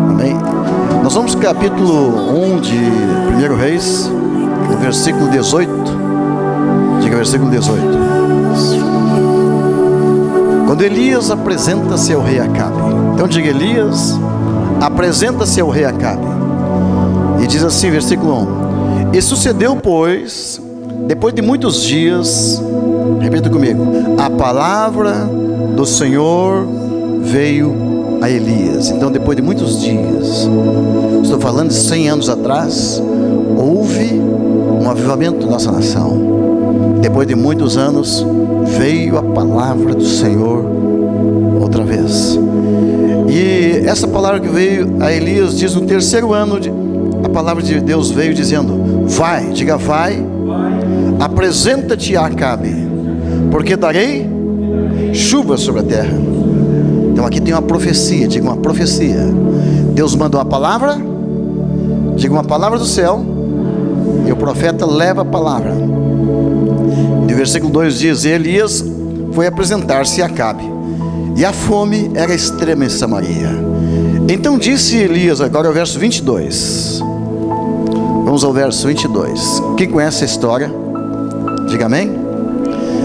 Amém? Nós vamos no capítulo 1 de 1 Reis, no versículo 18. Diga versículo 18. Quando Elias apresenta-se ao rei Acabe. Então diga: Elias apresenta-se ao rei Acabe. E diz assim, versículo 1: E sucedeu, pois, depois de muitos dias, repita comigo, a palavra do Senhor veio a Elias. Então, depois de muitos dias, estou falando de 100 anos atrás, houve um avivamento da nossa nação. Depois de muitos anos, veio a palavra do Senhor outra vez. E essa palavra que veio a Elias diz: no terceiro ano, a palavra de Deus veio dizendo: vai, diga vai, apresenta-te a Acabe, porque darei chuva sobre a terra. Então aqui tem uma profecia, diga uma profecia. Deus manda uma palavra, diga uma palavra do céu, e o profeta leva a palavra. E o versículo 2 diz: e Elias foi apresentar-se a Acabe, e a fome era extrema em Samaria. Então disse Elias, agora é o verso 22. Vamos ao verso 22. Quem conhece a história, diga amém.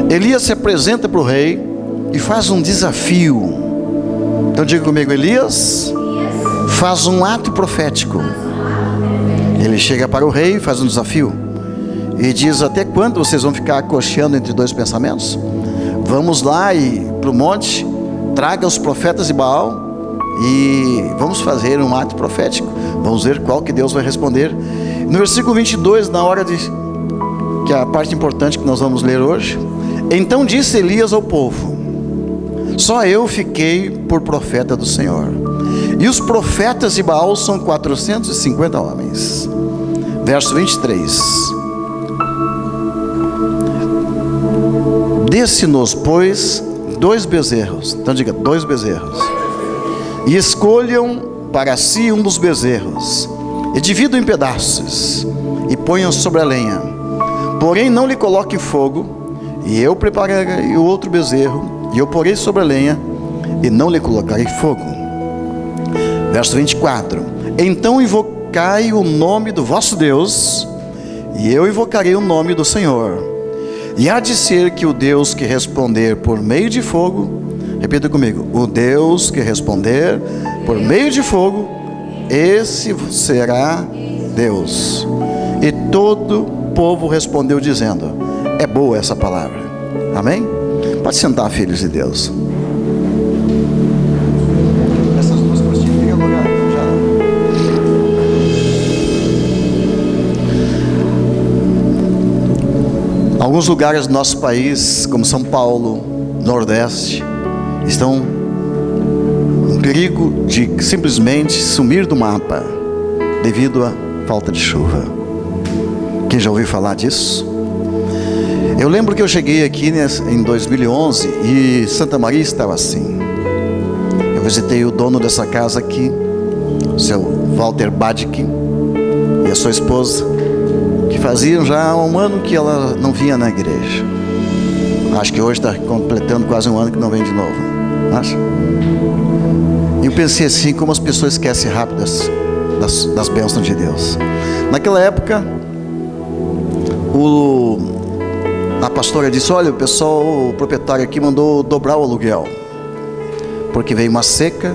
Elias se apresenta para o rei e faz um desafio. Então diga comigo: Elias faz um ato profético. Ele chega para o rei e faz um desafio. E diz: até quando vocês vão ficar cocheando entre dois pensamentos? Vamos lá e para o monte, traga os profetas de Baal e vamos fazer um ato profético. Vamos ver qual que Deus vai responder. No versículo 22, na hora de, que é a parte importante que nós vamos ler hoje: então disse Elias ao povo: só eu fiquei por profeta do Senhor, e os profetas de Baal são 450 homens. Verso 23: desse-nos, pois, 2 bezerros. Então diga: 2 bezerros. E escolham para si um dos bezerros, e dividam em pedaços, e ponham sobre a lenha. Porém não lhe coloque fogo. E eu prepararei o outro bezerro, e eu porei sobre a lenha, e não lhe colocarei fogo. Verso 24: então invocai o nome do vosso Deus, e eu invocarei o nome do Senhor. E há de ser que o Deus que responder por meio de fogo, repita comigo: o Deus que responder por meio de fogo, esse será Deus. E todo o povo respondeu dizendo: é boa essa palavra. Amém? Pode sentar, filhos de Deus. Essas duas cortinas ficam no lugar. Alguns lugares do nosso país, como São Paulo, Nordeste, estão em perigo de simplesmente sumir do mapa devido à falta de chuva. Quem já ouviu falar disso? Eu lembro que eu cheguei aqui em 2011 e Santa Maria estava assim. Eu visitei o dono dessa casa aqui, o seu Walter Badic, e a sua esposa, que faziam já 1 ano que ela não vinha na igreja. Acho que hoje está completando quase 1 ano que não vem de novo. Acha? E eu pensei assim: como as pessoas esquecem rápido das bênçãos de Deus. Naquela época, a pastora disse: olha, o proprietário aqui mandou dobrar o aluguel, porque veio uma seca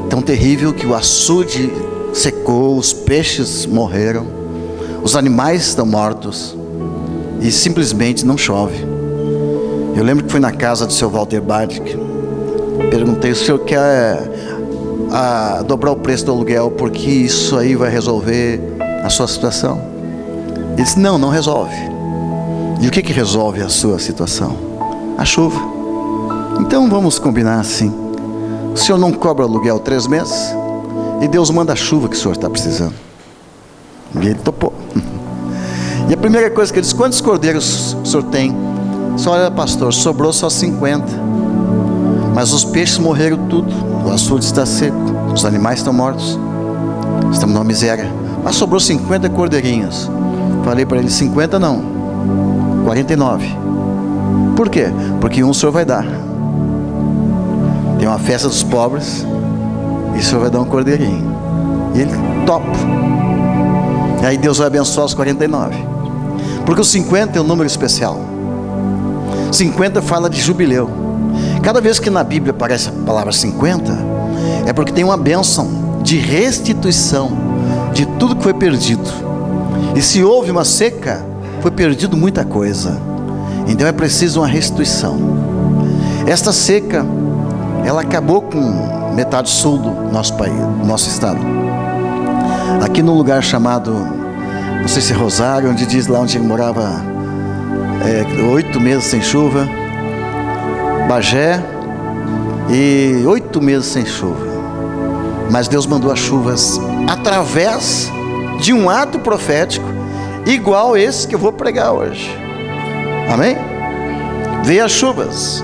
tão terrível que o açude secou, os peixes morreram, os animais estão mortos e simplesmente não chove. Eu lembro que fui na casa do seu Walter Badic, perguntei: o senhor quer dobrar o preço do aluguel porque isso aí vai resolver a sua situação? Ele disse: não resolve. E o que resolve a sua situação? A chuva. Então vamos combinar assim: o senhor não cobra aluguel 3 meses e Deus manda a chuva que o senhor está precisando. E ele topou. E a primeira coisa que ele disse: quantos cordeiros o senhor tem? Só: olha, pastor, sobrou só 50, mas os peixes morreram tudo, o açude está seco, os animais estão mortos, estamos numa miséria. Mas sobrou 50 cordeirinhos. Falei para ele: 50 não, 49. Por quê? Porque um o senhor vai dar. Tem uma festa dos pobres E o senhor vai dar um cordeirinho. E ele topa. E aí Deus vai abençoar os 49. Porque o 50 é um número especial. 50 fala de jubileu. Cada vez que na Bíblia aparece a palavra 50, é porque tem uma bênção de restituição de tudo que foi perdido. E se houve uma seca, foi perdido muita coisa. Então é preciso uma restituição. Esta seca, ela acabou com metade sul do nosso país, do nosso estado. Aqui num lugar chamado, não sei se é Rosário, onde diz lá onde eu morava, 8 meses sem chuva. Bagé, e 8 meses sem chuva. Mas Deus mandou as chuvas através de um ato profético igual esse que eu vou pregar hoje. Amém? Veio as chuvas.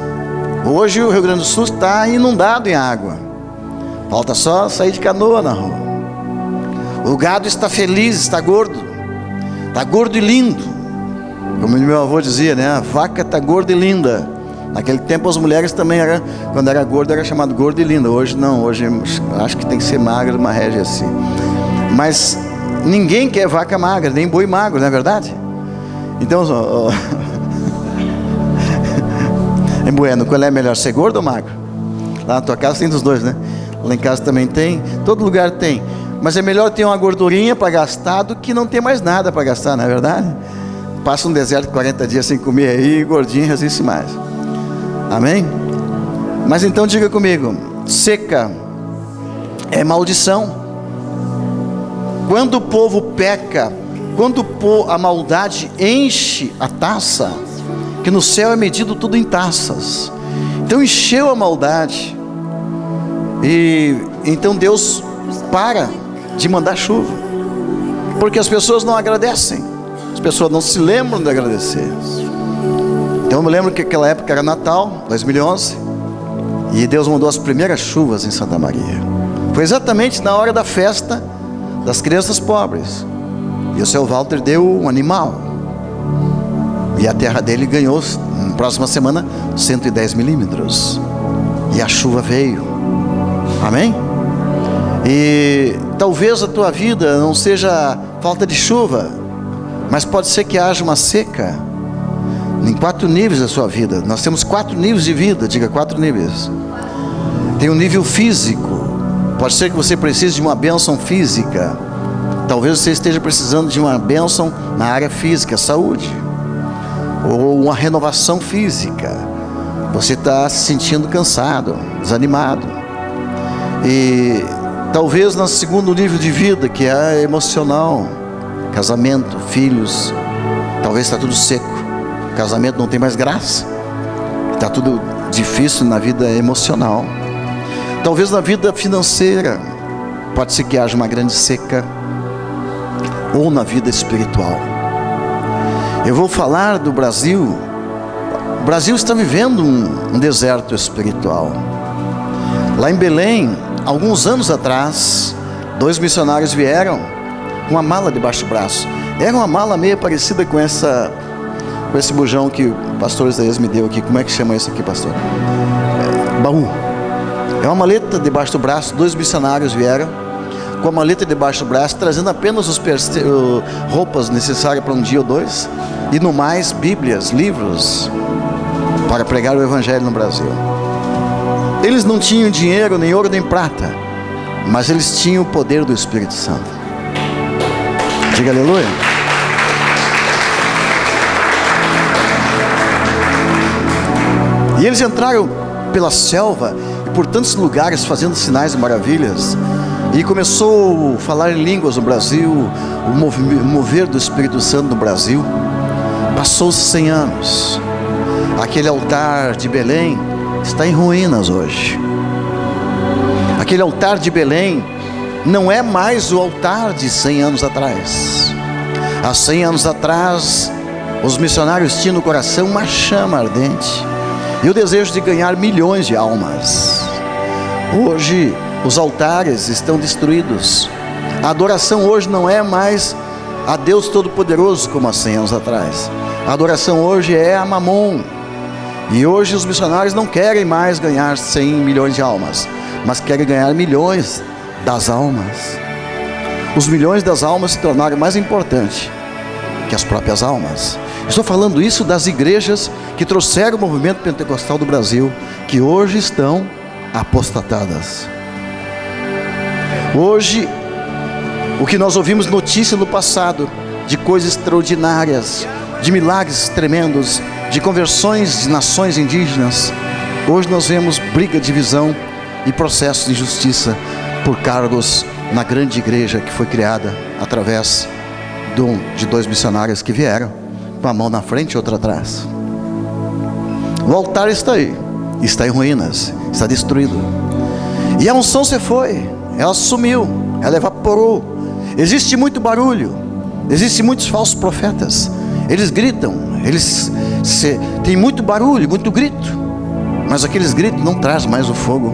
Hoje o Rio Grande do Sul está inundado em água. Falta só sair de canoa na rua. O gado está feliz, está gordo e lindo. Como meu avô dizia, né? A vaca está gorda e linda. Naquele tempo as mulheres também eram, quando era gordo, era chamado gordo e linda. Hoje não, hoje acho que tem que ser magra, uma régia assim. Mas ninguém quer vaca magra, nem boi magro, não é verdade? Então, em Bueno, qual é melhor, ser gordo ou magro? Lá na tua casa tem dos dois, né? Lá em casa também tem, todo lugar tem. Mas é melhor ter uma gordurinha para gastar do que não ter mais nada para gastar, não é verdade? Passa um deserto 40 dias sem comer aí, gordinho resiste mais. Amém? Mas então diga comigo: seca é maldição. Quando o povo peca, quando a maldade enche a taça, que no céu é medido tudo em taças. Então encheu a maldade, e então Deus para de mandar chuva, porque as pessoas não agradecem, as pessoas não se lembram de agradecer. Então eu me lembro que aquela época era Natal, 2011, e Deus mandou as primeiras chuvas em Santa Maria. Foi exatamente na hora da festa das crianças pobres, e o seu Walter deu um animal, e a terra dele ganhou, na próxima semana, 110 milímetros, e a chuva veio. Amém? E talvez a tua vida não seja falta de chuva, mas pode ser que haja uma seca em 4 níveis da sua vida. Nós temos 4 níveis de vida, diga 4 níveis. Tem um nível físico, pode ser que você precise de uma bênção física. Talvez você esteja precisando de uma bênção na área física, saúde, ou uma renovação física. Você está se sentindo cansado, desanimado. E talvez no segundo nível de vida, que é emocional, casamento, filhos, talvez está tudo seco. Casamento não tem mais graça, está tudo difícil na vida emocional. Talvez na vida financeira, pode ser que haja uma grande seca, ou na vida espiritual. Eu vou falar do Brasil. O Brasil está vivendo um deserto espiritual. Lá em Belém, alguns anos atrás, 2 missionários vieram com uma mala debaixo do braço. Era uma mala meio parecida com esse bujão que o pastor Isaías me deu aqui. Como é que chama isso aqui, pastor? Baú. É uma maleta debaixo do braço. 2 missionários vieram com a maleta debaixo do braço, trazendo apenas roupas necessárias para um dia ou 2, e no mais, Bíblias, livros, para pregar o Evangelho no Brasil. Eles não tinham dinheiro, nem ouro, nem prata, mas eles tinham o poder do Espírito Santo. Diga aleluia. E eles entraram pela selva e por tantos lugares fazendo sinais e maravilhas, e começou a falar em línguas no Brasil, o mover do Espírito Santo no Brasil. Passou-se 100 anos. Aquele altar de Belém está em ruínas hoje. Aquele altar de Belém não é mais o altar de 100 anos atrás. Há 100 anos atrás, os missionários tinham no coração uma chama ardente e o desejo de ganhar milhões de almas. Hoje, os altares estão destruídos. A adoração hoje não é mais a Deus Todo-Poderoso como há 100 anos atrás. A adoração hoje é a Mamon. E hoje os missionários não querem mais ganhar 100 milhões de almas. mas querem ganhar milhões das almas. Os milhões das almas se tornaram mais importantes que as próprias almas. Estou falando isso das igrejas que trouxeram o movimento pentecostal do Brasil, que hoje estão apostatadas. Hoje, o que nós ouvimos notícia no passado, de coisas extraordinárias, de milagres tremendos, de conversões de nações indígenas, hoje nós vemos briga, divisão e processos de injustiça por cargos na grande igreja que foi criada através de 2 missionários que vieram, com a mão na frente e outra atrás. O altar está aí, está em ruínas, está destruído. E a unção se foi, ela sumiu, ela evaporou. Existe muito barulho, existem muitos falsos profetas. Eles gritam, tem muito barulho, muito grito, mas aqueles gritos não trazem mais o fogo,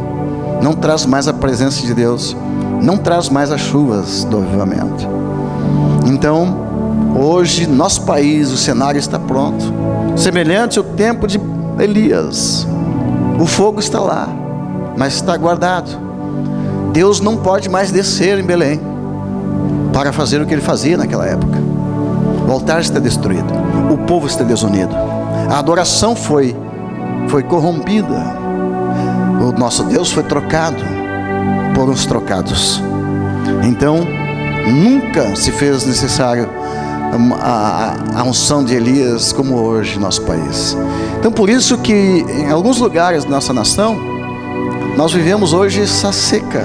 não traz mais a presença de Deus, não traz mais as chuvas do avivamento. Então, hoje, nosso país, o cenário está pronto, semelhante ao tempo de Elias. O fogo está lá, mas está guardado. Deus não pode mais descer em Belém para fazer o que ele fazia naquela época. O altar está destruído, o povo está desunido, a adoração foi corrompida, o nosso Deus foi trocado por uns trocados. Então, nunca se fez necessário a unção de Elias como hoje no nosso país. Então, por isso que em alguns lugares da nossa nação, nós vivemos hoje essa seca.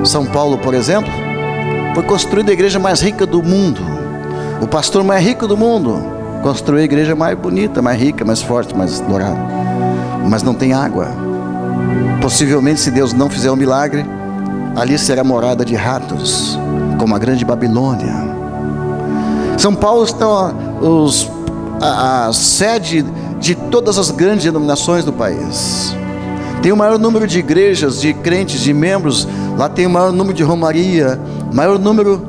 São Paulo, por exemplo, foi construída a igreja mais rica do mundo. O pastor mais rico do mundo construiu a igreja mais bonita, mais rica, mais forte, mais dourada. Mas não tem água. Possivelmente, se Deus não fizer um milagre, ali será morada de ratos, como a grande Babilônia. São Paulo está a sede de todas as grandes denominações do país. Tem o maior número de igrejas, de crentes, de membros. Lá tem o maior número de romaria, maior número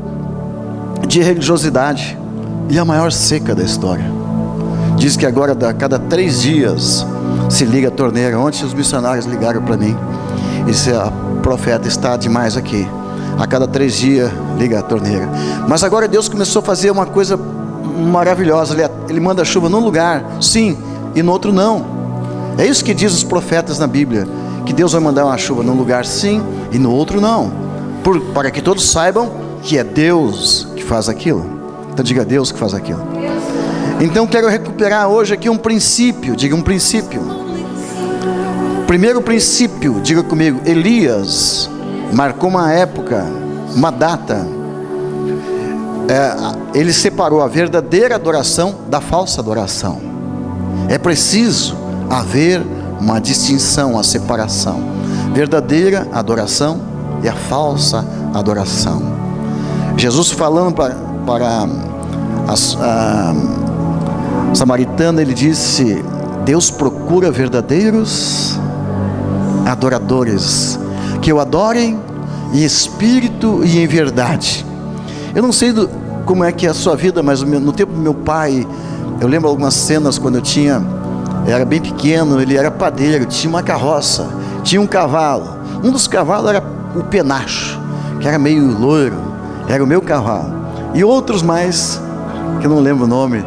de religiosidade e a maior seca da história. Diz que agora, a cada 3 dias, se liga a torneira. Ontem os missionários ligaram para mim e disseram: a profeta está demais aqui. A cada 3 dias liga a torneira. Mas agora Deus começou a fazer uma coisa maravilhosa. Ele manda chuva num lugar, sim, e no outro não. É isso que diz os profetas na Bíblia, que Deus vai mandar uma chuva num lugar sim e no outro não, para que todos saibam que é Deus que faz aquilo. Então diga: Deus que faz aquilo. Então quero recuperar hoje aqui um princípio. Diga um princípio. Primeiro princípio, diga comigo: Elias marcou uma época, uma data. Ele separou a verdadeira adoração da falsa adoração. É preciso haver uma distinção, uma separação. Verdadeira adoração e a falsa adoração. Jesus falando para a samaritana, ele disse: Deus procura verdadeiros adoradores, que o adorem em espírito e em verdade. Eu não sei como é que é a sua vida, mas no tempo do meu pai, eu lembro algumas cenas quando eu era bem pequeno. Ele era padeiro, tinha uma carroça, tinha um cavalo. Um dos cavalos era o Penacho, que era meio loiro, era o meu cavalo. E outros mais, que eu não lembro o nome,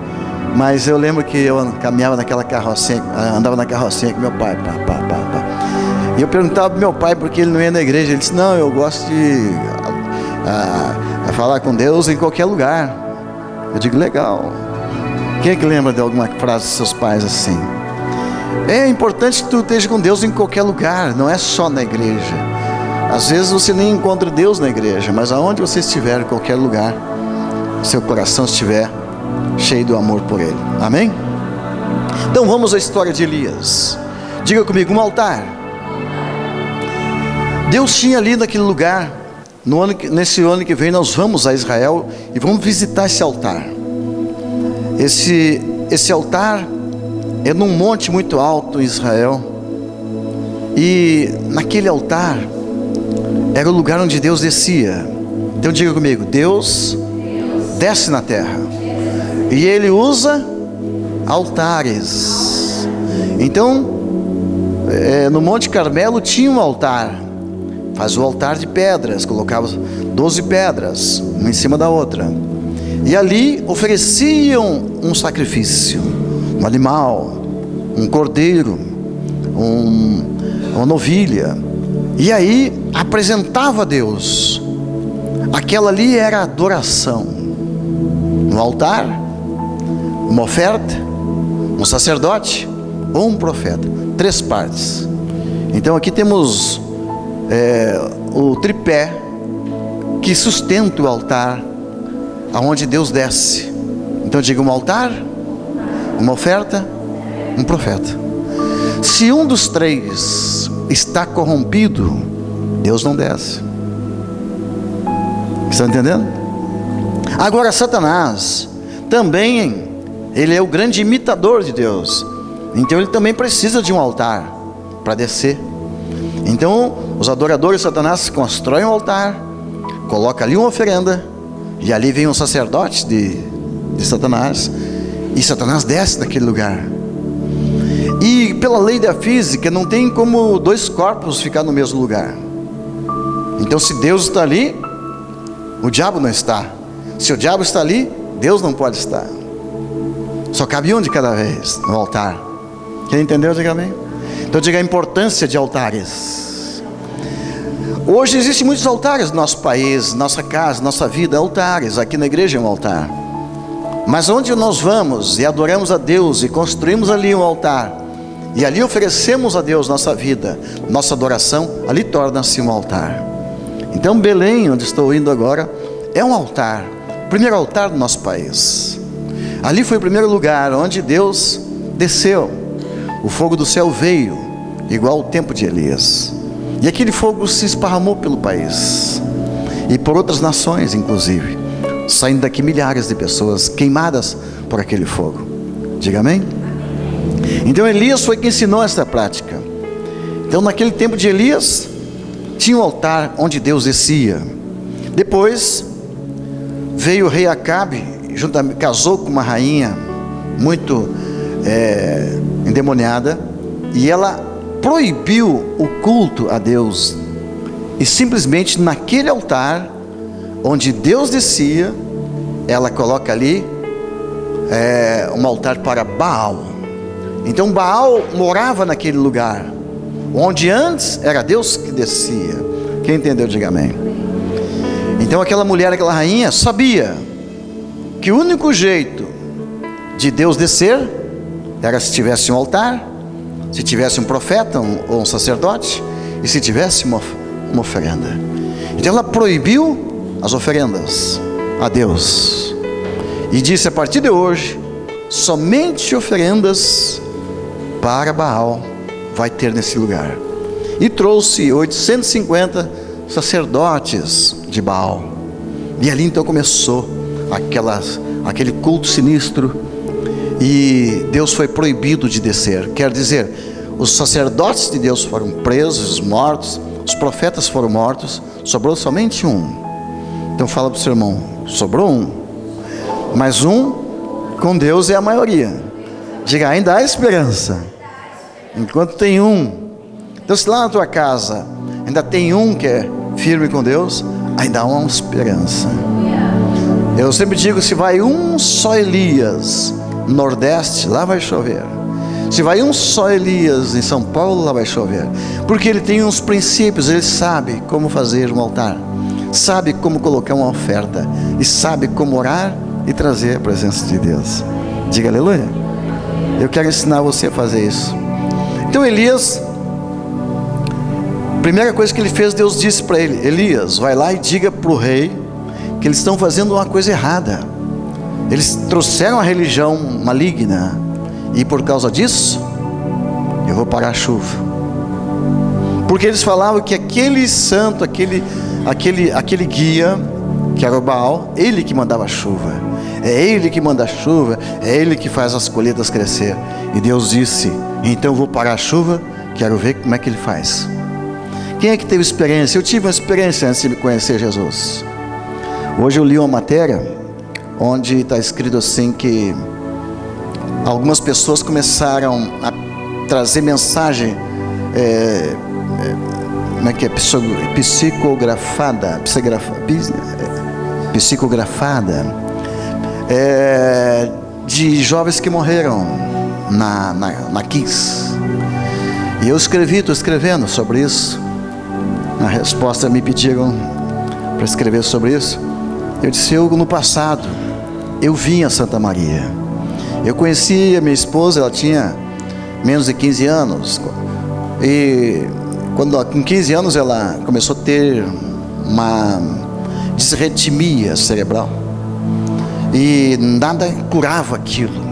mas eu lembro que eu caminhava naquela carrocinha, andava na carrocinha com meu pai, E eu perguntava para meu pai porque ele não ia na igreja. Ele disse: não, eu gosto de falar com Deus em qualquer lugar. Eu digo: legal. Quem é que lembra de alguma frase dos seus pais assim? É importante que tu esteja com Deus em qualquer lugar, não é só na igreja. Às vezes você nem encontra Deus na igreja, mas aonde você estiver, em qualquer lugar, seu coração estiver cheio do amor por Ele. Amém? Então vamos à história de Elias. Diga comigo: um altar. Deus tinha ali naquele lugar. Nesse ano que vem nós vamos a Israel e vamos visitar esse altar. Esse altar é num monte muito alto em Israel. E naquele altar era o lugar onde Deus descia. Então diga comigo: Deus desce na terra e Ele usa altares. Então no Monte Carmelo tinha um altar. faz o altar de pedras, colocava 12 pedras, uma em cima da outra, e ali ofereciam um sacrifício, um animal, um cordeiro, uma novilha, e aí apresentava a Deus. Aquela ali era adoração. No altar, uma oferta, um sacerdote ou um profeta. 3 partes. Então aqui temos o tripé que sustenta o altar, aonde Deus desce. Então diga: um altar, uma oferta, um profeta. Se um dos 3 está corrompido, Deus não desce. Estão entendendo? Agora Satanás também, ele é o grande imitador de Deus. Então ele também precisa de um altar para descer. Então os adoradores de Satanás constroem um altar, colocam ali uma oferenda, e ali vem um sacerdote de Satanás, e Satanás desce daquele lugar. E pela lei da física não tem como 2 corpos ficar no mesmo lugar. Então se Deus está ali, o diabo não está. Se o diabo está ali, Deus não pode estar. Só cabe um de cada vez no altar. Quem entendeu, diga amém. Então diga a importância de altares. Hoje existem muitos altares no nosso país, nossa casa, nossa vida, altares. Aqui na igreja é um altar. Mas onde nós vamos e adoramos a Deus e construímos ali um altar, e ali oferecemos a Deus nossa vida, nossa adoração, ali torna-se um altar. Então Belém, onde estou indo agora, é um altar, o primeiro altar do nosso país. Ali foi o primeiro lugar onde Deus desceu. O fogo do céu veio, igual ao tempo de Elias, e aquele fogo se esparramou pelo país, e por outras nações inclusive, saindo daqui milhares de pessoas queimadas por aquele fogo. Diga amém. Então Elias foi quem ensinou esta prática. Então naquele tempo de Elias, tinha um altar onde Deus descia. Depois veio o rei Acabe, casou com uma rainha muito endemoniada, e ela proibiu o culto a Deus, e simplesmente naquele altar onde Deus descia, ela coloca ali um altar para Baal. Então Baal morava naquele lugar, onde antes era Deus que descia. Quem entendeu, diga amém. Então aquela mulher, aquela rainha, sabia que o único jeito de Deus descer era se tivesse um altar, se tivesse um profeta ou um sacerdote, e se tivesse uma oferenda. Então ela proibiu as oferendas a Deus, e disse: a partir de hoje, somente oferendas para Baal vai ter nesse lugar. E trouxe 850 sacerdotes de Baal, e ali então começou aquele culto sinistro, e Deus foi proibido de descer. Quer dizer, os sacerdotes de Deus foram presos, mortos, os profetas foram mortos, sobrou somente um. Então fala para o seu irmão: sobrou um, mas um com Deus é a maioria. Diga: ainda há esperança enquanto tem um. Então se lá na tua casa ainda tem um que é firme com Deus, ainda há uma esperança. Eu sempre digo: se vai um só Elias no Nordeste, lá vai chover. Se vai um só Elias em São Paulo, lá vai chover, porque ele tem uns princípios, ele sabe como fazer um altar, sabe como colocar uma oferta, e sabe como orar e trazer a presença de Deus. Diga aleluia. Eu quero ensinar você a fazer isso. Então Elias, primeira coisa que ele fez, Deus disse para ele: Elias, vai lá e diga para o rei que eles estão fazendo uma coisa errada. Eles trouxeram a religião maligna, e por causa disso eu vou parar a chuva. Porque eles falavam que aquele santo, aquele guia, que era o Baal, ele que mandava a chuva, é ele que manda a chuva, é ele que faz as colheitas crescer. E Deus disse: então eu vou parar a chuva, quero ver como é que ele faz. Quem é que teve experiência? Eu tive uma experiência antes de conhecer Jesus. Hoje eu li uma matéria onde está escrito assim que algumas pessoas começaram a trazer mensagem como é que é? Psicografada, de jovens que morreram na Kiss. E eu estou escrevendo sobre isso. Na resposta me pediram para escrever sobre isso. Eu disse, no passado, eu vim a Santa Maria. Eu conheci a minha esposa, ela tinha menos de 15 anos. E com 15 anos ela começou a ter uma disritmia cerebral. E nada curava aquilo.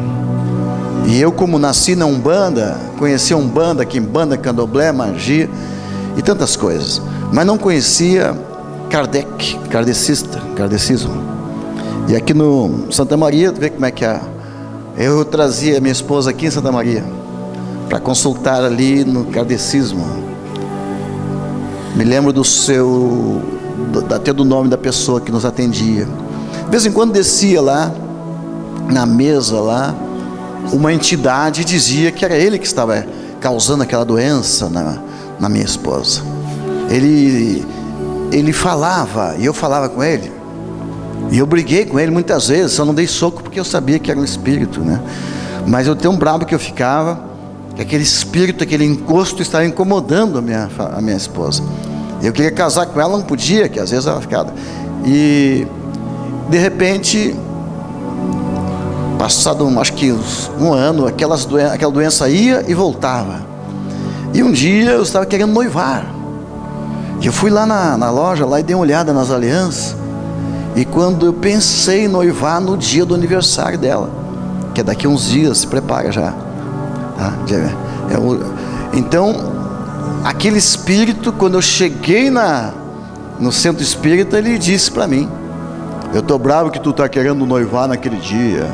E eu, como nasci na Umbanda, conhecia Umbanda, Quimbanda, Candomblé, magia e tantas coisas, mas não conhecia kardecismo. E aqui no Santa Maria, vê como é que é. Eu trazia minha esposa aqui em Santa Maria para consultar ali no kardecismo. Me lembro até do nome da pessoa que nos atendia. De vez em quando descia lá na mesa lá uma entidade, dizia que era ele que estava causando aquela doença na minha esposa. Ele falava e eu falava com ele, e eu briguei com ele muitas vezes, só não dei soco porque eu sabia que era um espírito, né? Mas eu tão bravo que eu ficava, que aquele espírito, aquele encosto estava incomodando a minha esposa. Eu queria casar com ela, não podia, que às vezes ela ficava. E de repente, passado acho que um ano, aquela doença ia e voltava. E um dia eu estava querendo noivar, e eu fui lá na loja lá e dei uma olhada nas alianças. E quando eu pensei em noivar no dia do aniversário dela, que é daqui uns dias, se prepara já, tá? Então aquele espírito, quando eu cheguei no centro espírita, ele disse para mim, eu estou bravo que tu está querendo noivar naquele dia.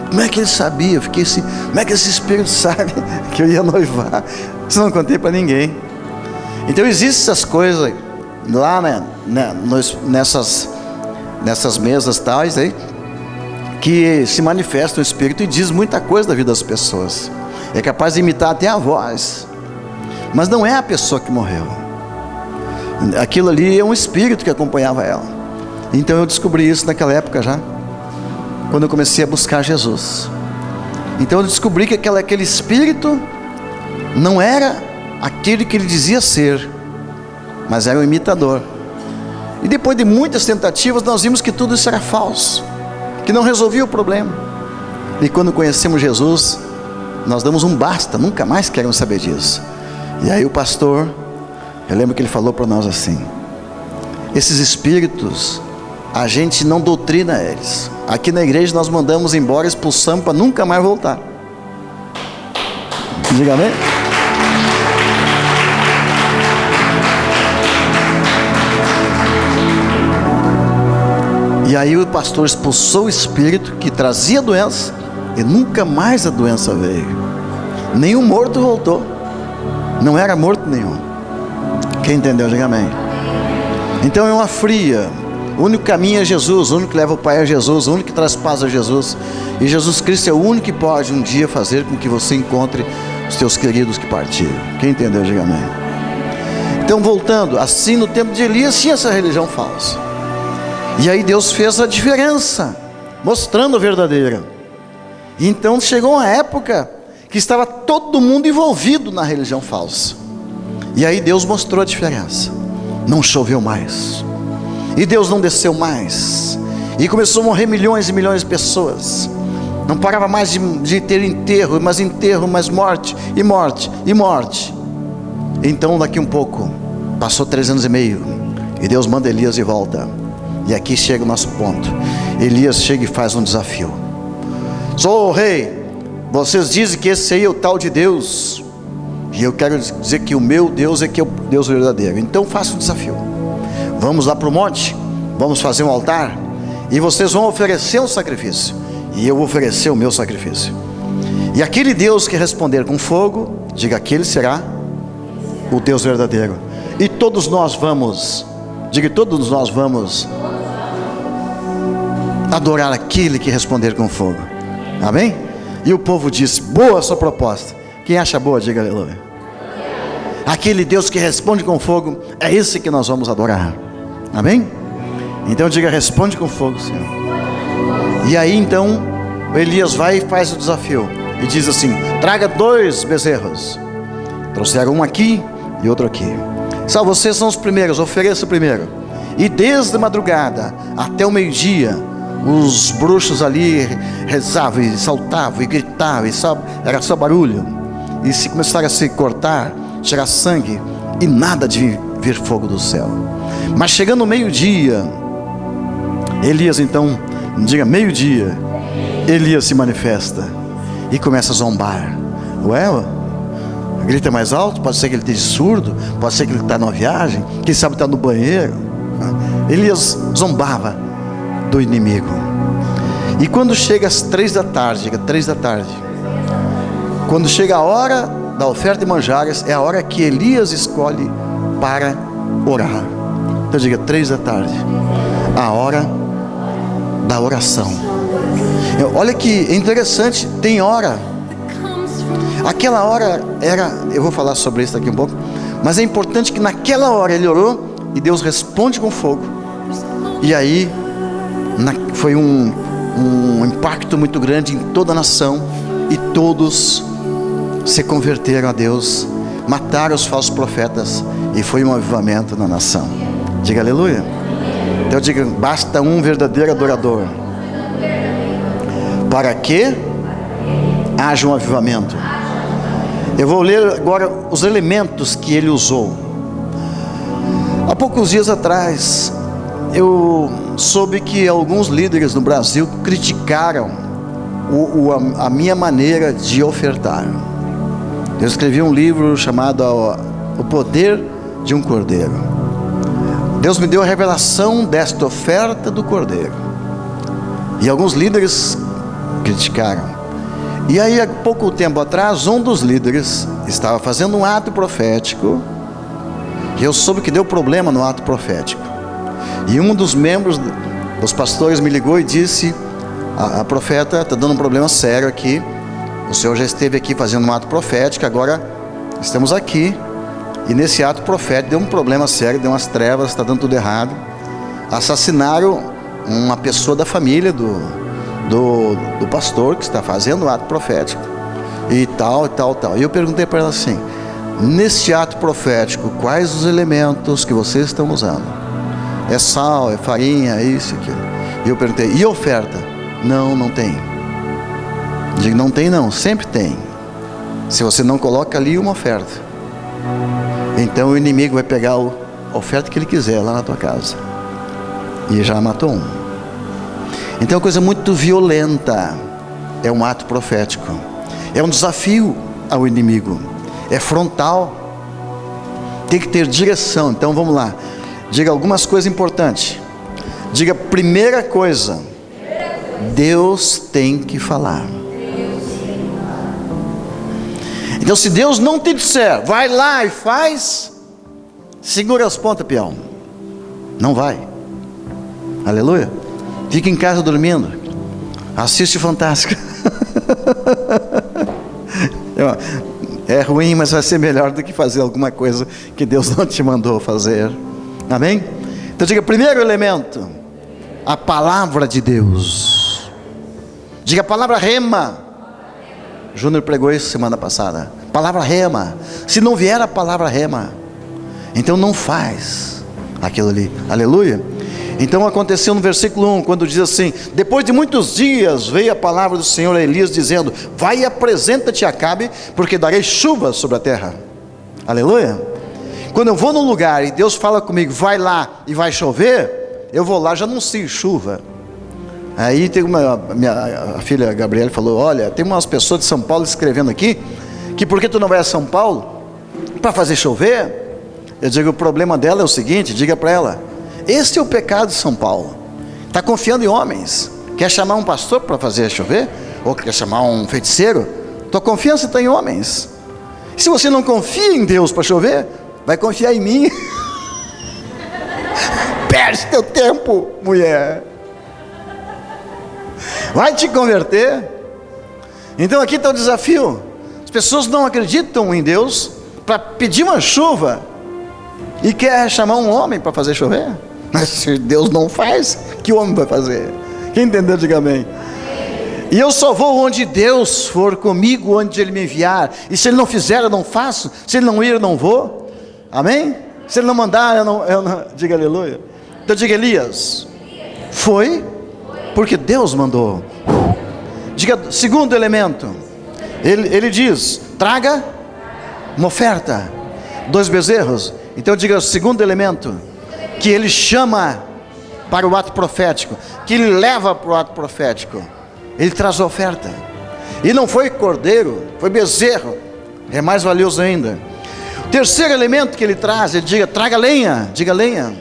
Como é que ele sabia? Eu fiquei assim, como é que esse espírito sabe que eu ia noivar? Isso eu não contei para ninguém. Então existem essas coisas lá, nessas mesas tais aí, que se manifestam no espírito e diz muita coisa da vida das pessoas. É capaz de imitar até a voz, mas não é a pessoa que morreu. Aquilo ali é um espírito que acompanhava ela. Então eu descobri isso naquela época já, quando eu comecei a buscar Jesus. Então eu descobri que aquele espírito não era aquele que ele dizia ser, mas era um imitador. E depois de muitas tentativas, nós vimos que tudo isso era falso, que não resolvia o problema. E quando conhecemos Jesus, nós damos um basta, nunca mais queremos saber disso. E aí o pastor, eu lembro que ele falou para nós assim, esses espíritos, a gente não doutrina eles. Aqui na igreja nós mandamos embora, expulsamos para nunca mais voltar. Diga amém? E aí o pastor expulsou o espírito que trazia doença, e nunca mais a doença veio. Nenhum morto voltou. Não era morto nenhum. Quem entendeu, diga amém. Então é uma fria. O único caminho é Jesus, o único que leva o Pai é Jesus, o único que traz paz é Jesus. E Jesus Cristo é o único que pode um dia fazer com que você encontre os teus queridos que partiram. Quem entendeu, diga amém. Então voltando, assim no tempo de Elias tinha essa religião falsa. E aí Deus fez a diferença, mostrando a verdadeira. E então chegou uma época que estava todo mundo envolvido na religião falsa. E aí Deus mostrou a diferença. Não choveu mais, e Deus não desceu mais, e começou a morrer milhões e milhões de pessoas. Não parava mais de ter enterro, mais morte, e morte, e morte. Então daqui um pouco, passou 3 anos e meio, e Deus manda Elias de volta. E aqui chega o nosso ponto. Elias chega e faz um desafio. Sou o rei, vocês dizem que esse aí é o tal de Deus, e eu quero dizer que o meu Deus é que é o Deus verdadeiro. Então faça um desafio. Vamos lá para o monte, vamos fazer um altar, e vocês vão oferecer um sacrifício, e eu vou oferecer o meu sacrifício. E aquele Deus que responder com fogo, diga, aquele será o Deus verdadeiro. E todos nós vamos, diga, todos nós vamos adorar aquele que responder com fogo. Amém? E o povo disse, boa a sua proposta. Quem acha boa, diga aleluia. aquele Deus que responde com fogo, é esse que nós vamos adorar. Amém? Então diga: responde com fogo, Senhor. E aí então Elias vai e faz o desafio e diz assim: traga 2 bezerros. Trouxeram um aqui e outro aqui. Só vocês são os primeiros, ofereça o primeiro. E desde a madrugada até o meio-dia, os bruxos ali rezavam e saltavam e gritavam, e era só barulho. E se começaram a se cortar, chegar sangue, e nada de vir fogo do céu. Mas chegando o meio-dia, Elias então, diga meio-dia, Elias se manifesta e começa a zombar. Ué, grita mais alto, pode ser que ele esteja surdo, pode ser que ele está numa viagem, quem sabe está no banheiro. Elias zombava do inimigo. E quando chega às 3 da tarde, diga 3 da tarde, quando chega a hora da oferta de manjares, é a hora que Elias escolhe para orar. Então diga 3 da tarde, a hora da oração. Olha que interessante, tem hora. Aquela hora era, eu vou falar sobre isso daqui um pouco, mas é importante que naquela hora ele orou e Deus responde com fogo. E aí foi um impacto muito grande em toda a nação, e todos se converteram a Deus, mataram os falsos profetas, e foi um avivamento na nação. Diga aleluia. Então diga: basta um verdadeiro adorador para que haja um avivamento. Eu vou ler agora os elementos que ele usou. Há poucos dias atrás, eu soube que alguns líderes no Brasil criticaram a minha maneira de ofertar. Eu escrevi um livro chamado O Poder de um Cordeiro. Deus me deu a revelação desta oferta do Cordeiro, e alguns líderes criticaram. E aí, há pouco tempo atrás, um dos líderes estava fazendo um ato profético, e eu soube que deu problema no ato profético. E um dos membros dos pastores me ligou e disse: a profeta está dando um problema sério aqui. O senhor já esteve aqui fazendo um ato profético, agora estamos aqui, e nesse ato profético deu um problema sério, deu umas trevas, está dando tudo errado. Assassinaram uma pessoa da família do pastor que está fazendo o ato profético, e tal. E eu perguntei para ela assim: neste ato profético, quais os elementos que vocês estão usando? É sal, é farinha, é isso, aquilo. E eu perguntei: e oferta? Não tem. Digo: não tem não, sempre tem. Se você não coloca ali uma oferta, então o inimigo vai pegar a oferta que ele quiser lá na tua casa, e já matou um. Então é uma coisa muito violenta. É um ato profético, é um desafio ao inimigo, é frontal, tem que ter direção. Então vamos lá, diga algumas coisas importantes. Diga: primeira coisa, Deus tem que falar. Então, se Deus não te disser, vai lá e faz, segura as pontas, peão, não vai. Aleluia. Fica em casa dormindo, assiste Fantástico. É ruim, mas vai ser melhor do que fazer alguma coisa que Deus não te mandou fazer. Amém? Então diga: primeiro elemento, a palavra de Deus. Diga a palavra rema. Júnior pregou isso semana passada. Palavra rema. Se não vier a palavra rema, então não faz aquilo ali. Aleluia. Então aconteceu no versículo 1, quando diz assim: depois de muitos dias veio a palavra do Senhor a Elias dizendo: vai e apresenta-te a Acabe, porque darei chuva sobre a terra. Aleluia. Quando eu vou num lugar e Deus fala comigo: vai lá e vai chover, eu vou lá, já anuncio chuva. Aí tem a filha Gabriela falou: olha, tem umas pessoas de São Paulo escrevendo aqui, que por que tu não vai a São Paulo para fazer chover? Eu digo: o problema dela é o seguinte, diga para ela: esse é o pecado de São Paulo, está confiando em homens. Quer chamar um pastor para fazer chover? Ou quer chamar um feiticeiro? Tua confiança está em homens. Se você não confia em Deus para chover, vai confiar em mim. Perde teu tempo, mulher. Vai te converter. Então aqui está o desafio. As pessoas não acreditam em Deus, para pedir uma chuva e quer chamar um homem para fazer chover? Mas se Deus não faz, que homem vai fazer? Quem entendeu, diga amém. E eu só vou onde Deus for comigo, onde Ele me enviar. E se Ele não fizer, eu não faço. Se Ele não ir, eu não vou. Amém? Se Ele não mandar, eu não diga aleluia. Então diga: Elias foi porque Deus mandou. Diga, segundo elemento, ele diz: traga uma oferta, 2 bezerros. Então diga, segundo elemento, que ele chama para o ato profético, que ele leva para o ato profético. Ele traz a oferta. E não foi cordeiro, foi bezerro. É mais valioso ainda. O terceiro elemento que ele traz, ele diga: traga lenha. Diga lenha.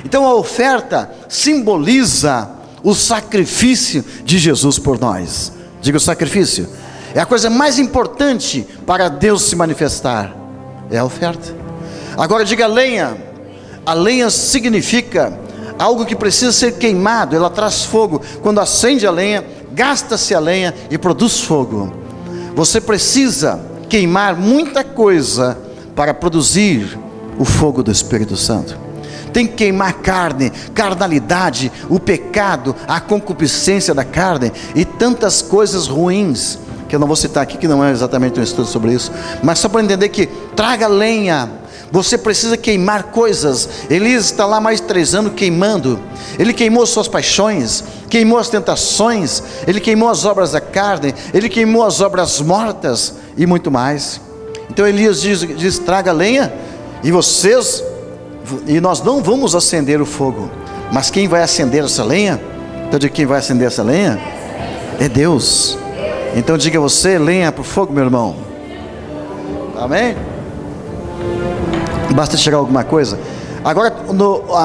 Então a oferta simboliza o sacrifício de Jesus por nós. Diga, o sacrifício é a coisa mais importante para Deus se manifestar. É a oferta. Agora diga lenha. A lenha significa algo que precisa ser queimado. Ela traz fogo. Quando acende a lenha, gasta-se a lenha e produz fogo. Você precisa queimar muita coisa para produzir o fogo do Espírito Santo. Tem que queimar carne, carnalidade, o pecado, a concupiscência da carne e tantas coisas ruins, que eu não vou citar aqui, que não é exatamente um estudo sobre isso, mas só para entender que traga lenha. Você precisa queimar coisas. Elias está lá mais de 3 anos queimando. Ele queimou suas paixões, queimou as tentações, ele queimou as obras da carne, ele queimou as obras mortas e muito mais. Então Elias diz: traga lenha, e nós não vamos acender o fogo. Mas quem vai acender essa lenha? Então diga, quem vai acender essa lenha? É Deus. Então diga você: lenha para o fogo, meu irmão. Amém? Basta tirar alguma coisa. Agora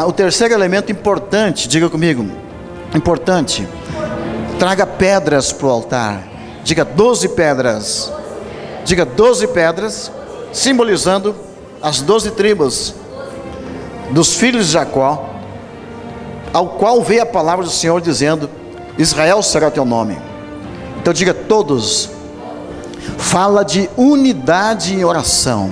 o terceiro elemento importante, diga comigo, importante: traga pedras para o altar. Diga 12 pedras. Diga 12 pedras, simbolizando as 12 tribos dos filhos de Jacó, ao qual veio a palavra do Senhor dizendo: Israel será teu nome. Então diga todos. Fala de unidade em oração.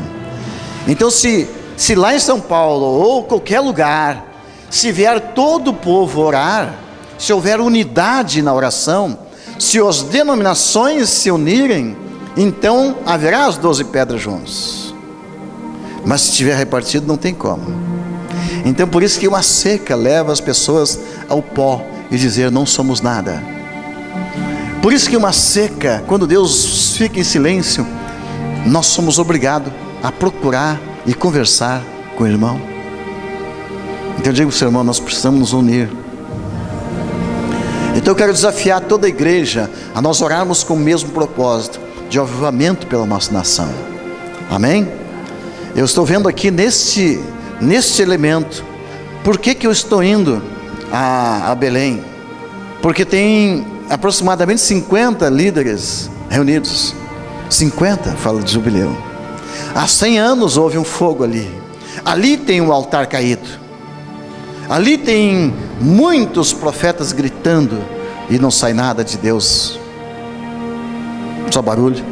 Então se lá em São Paulo ou qualquer lugar, se vier todo o povo orar, se houver unidade na oração, se as denominações se unirem, então haverá as 12 pedras juntos. Mas se estiver repartido, não tem como. Então por isso que uma seca leva as pessoas ao pó e dizer: não somos nada. Por isso que uma seca, quando Deus fica em silêncio, nós somos obrigados a procurar e conversar com o irmão. Então eu digo para o seu irmão: nós precisamos nos unir. Então eu quero desafiar toda a igreja a nós orarmos com o mesmo propósito de avivamento pela nossa nação. Amém? Eu estou vendo aqui neste elemento. Por que eu estou indo a Belém? Porque tem aproximadamente 50 líderes reunidos. 50, fala de jubileu. Há 100 anos houve um fogo ali. Ali tem um altar caído. Ali tem muitos profetas gritando e não sai nada de Deus, só barulho.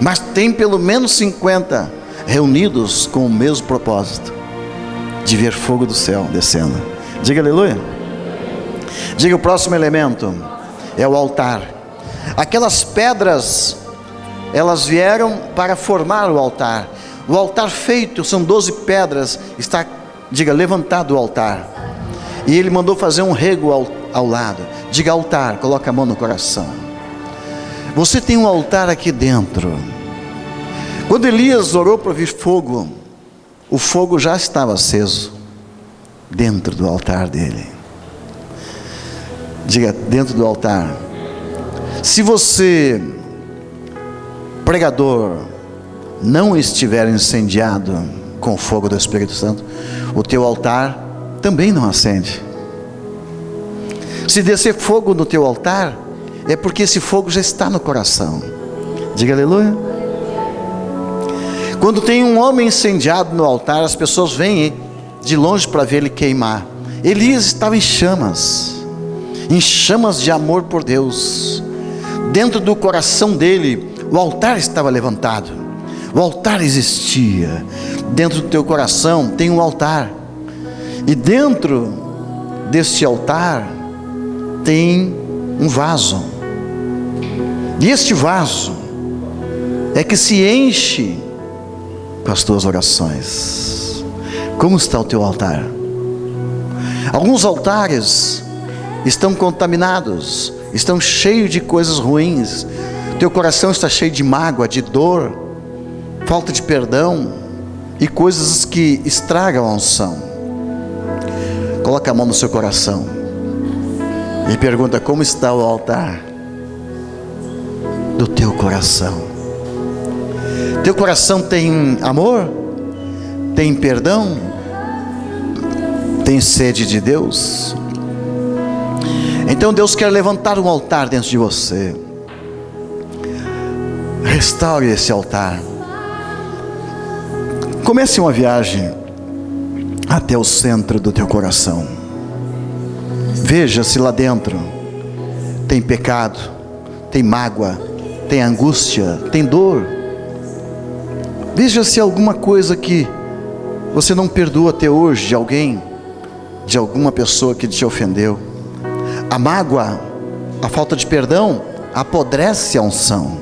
Mas tem pelo menos 50 reunidos com o mesmo propósito de ver fogo do céu descendo. Diga aleluia. Diga, o próximo elemento é o altar. Aquelas pedras, elas vieram para formar o altar. O altar feito, são 12 pedras, está, diga, levantado o altar. E ele mandou fazer um rego ao lado. Diga altar, coloca a mão no coração. Você tem um altar aqui dentro. Quando Elias orou para vir fogo, o fogo já estava aceso dentro do altar dele. Diga, dentro do altar. Se você, pregador, não estiver incendiado com o fogo do Espírito Santo, o teu altar também não acende. Se descer fogo no teu altar, é porque esse fogo já está no coração. Diga aleluia. Quando tem um homem incendiado no altar, as pessoas vêm de longe para ver ele queimar. Elias estava em chamas de amor por Deus. Dentro do coração dele, o altar estava levantado. O altar existia. Dentro do teu coração tem um altar. E dentro deste altar tem um vaso. E este vaso é que se enche com as tuas orações. Como está o teu altar? Alguns altares estão contaminados, estão cheios de coisas ruins. Teu coração está cheio de mágoa, de dor, falta de perdão e coisas que estragam a unção. Coloca a mão no seu coração e pergunta: como está o altar do teu coração? Teu coração tem amor? Tem perdão? Tem sede de Deus? Então Deus quer levantar um altar dentro de você. Restaure esse altar. Comece uma viagem até o centro do teu coração. Veja se lá dentro tem pecado, tem mágoa, tem angústia, tem dor. Veja se há alguma coisa que você não perdoa até hoje de alguém, de alguma pessoa que te ofendeu. A mágoa, a falta de perdão apodrece a unção.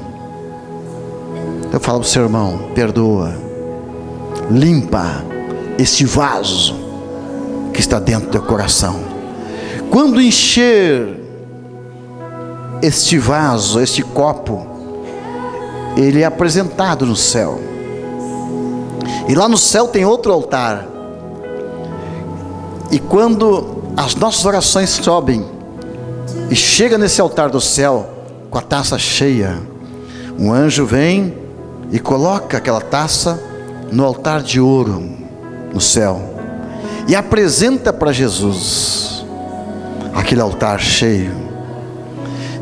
Eu falo para o seu irmão: perdoa, limpa este vaso que está dentro do teu coração. Quando encher este vaso, este copo, ele é apresentado no céu. E lá no céu tem outro altar. E quando as nossas orações sobem e chega nesse altar do céu com a taça cheia, um anjo vem e coloca aquela taça no altar de ouro no céu e apresenta para Jesus aquele altar cheio.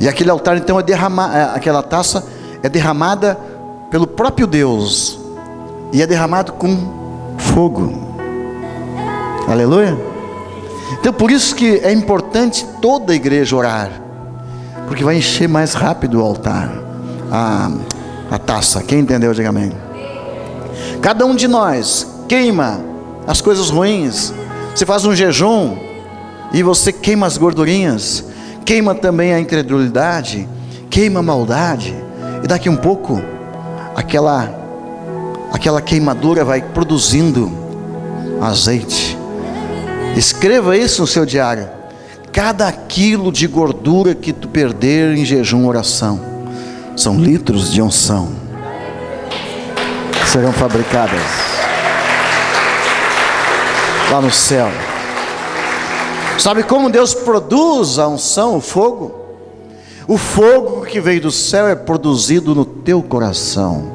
E aquele altar então aquela taça é derramada pelo próprio Deus e é derramado com fogo. Aleluia. Então por isso que é importante toda a igreja orar, porque vai encher mais rápido o altar, a taça. Quem entendeu, diga amém. Cada um de nós queima as coisas ruins. Você faz um jejum e você queima as gordurinhas, queima também a incredulidade, queima a maldade, e daqui um pouco aquela queimadura vai produzindo azeite. Escreva isso no seu diário: cada quilo de gordura que tu perder em jejum e oração são litros de unção que serão fabricadas lá no céu. Sabe como Deus produz a unção, o fogo? O fogo que veio do céu é produzido no teu coração,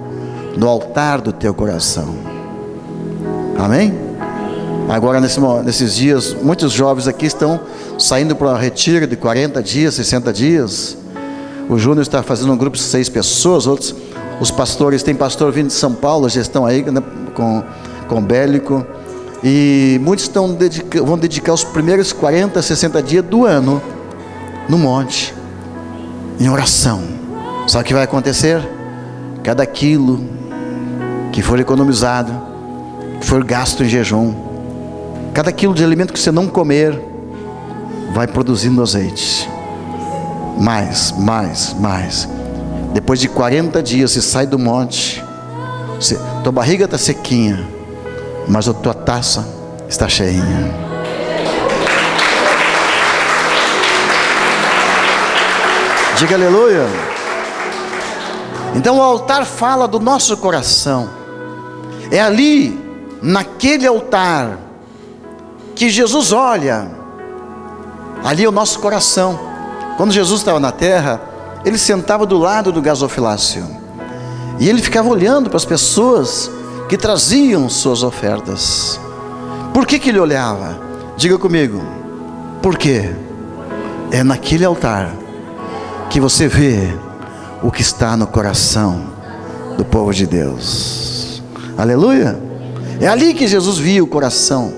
no altar do teu coração. Amém? Agora nesses dias, muitos jovens aqui estão saindo para um retiro de 40 dias, 60 dias. O Júnior está fazendo um grupo de 6 pessoas. Outros, os pastores, tem pastor vindo de São Paulo, já estão aí, né, com Bélico. E muitos vão dedicar os primeiros 40, 60 dias do ano no monte, em oração. Sabe o que vai acontecer? Cada quilo que for economizado, que for gasto em jejum, cada quilo de alimento que você não comer, vai produzindo azeite. Mais. Depois de 40 dias, você sai do monte, tua barriga está sequinha, mas a tua taça está cheinha. Diga aleluia. Então o altar fala do nosso coração. É ali, naquele altar, que Jesus olha. Ali é o nosso coração. Quando Jesus estava na terra, ele sentava do lado do gasofilácio e ele ficava olhando para as pessoas que traziam suas ofertas. Por que ele olhava? Diga comigo: por quê? É naquele altar que você vê o que está no coração do povo de Deus. Aleluia. É ali que Jesus via o coração.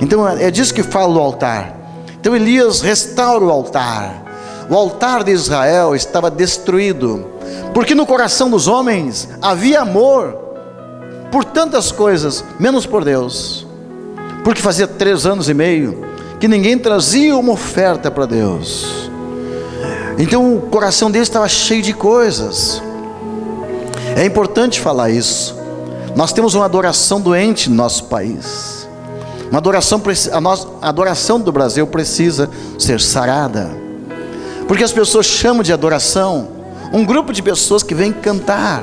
Então é disso que fala o altar. Então Elias restaura o altar. o altar de Israel estava destruído, porque no coração dos homens havia amor por tantas coisas, menos por Deus, porque fazia 3 anos e meio que ninguém trazia uma oferta para Deus. Então o coração deles estava cheio de coisas. É importante falar isso. Nós temos uma adoração doente no nosso país. A adoração do Brasil precisa ser sarada, porque as pessoas chamam de adoração um grupo de pessoas que vem cantar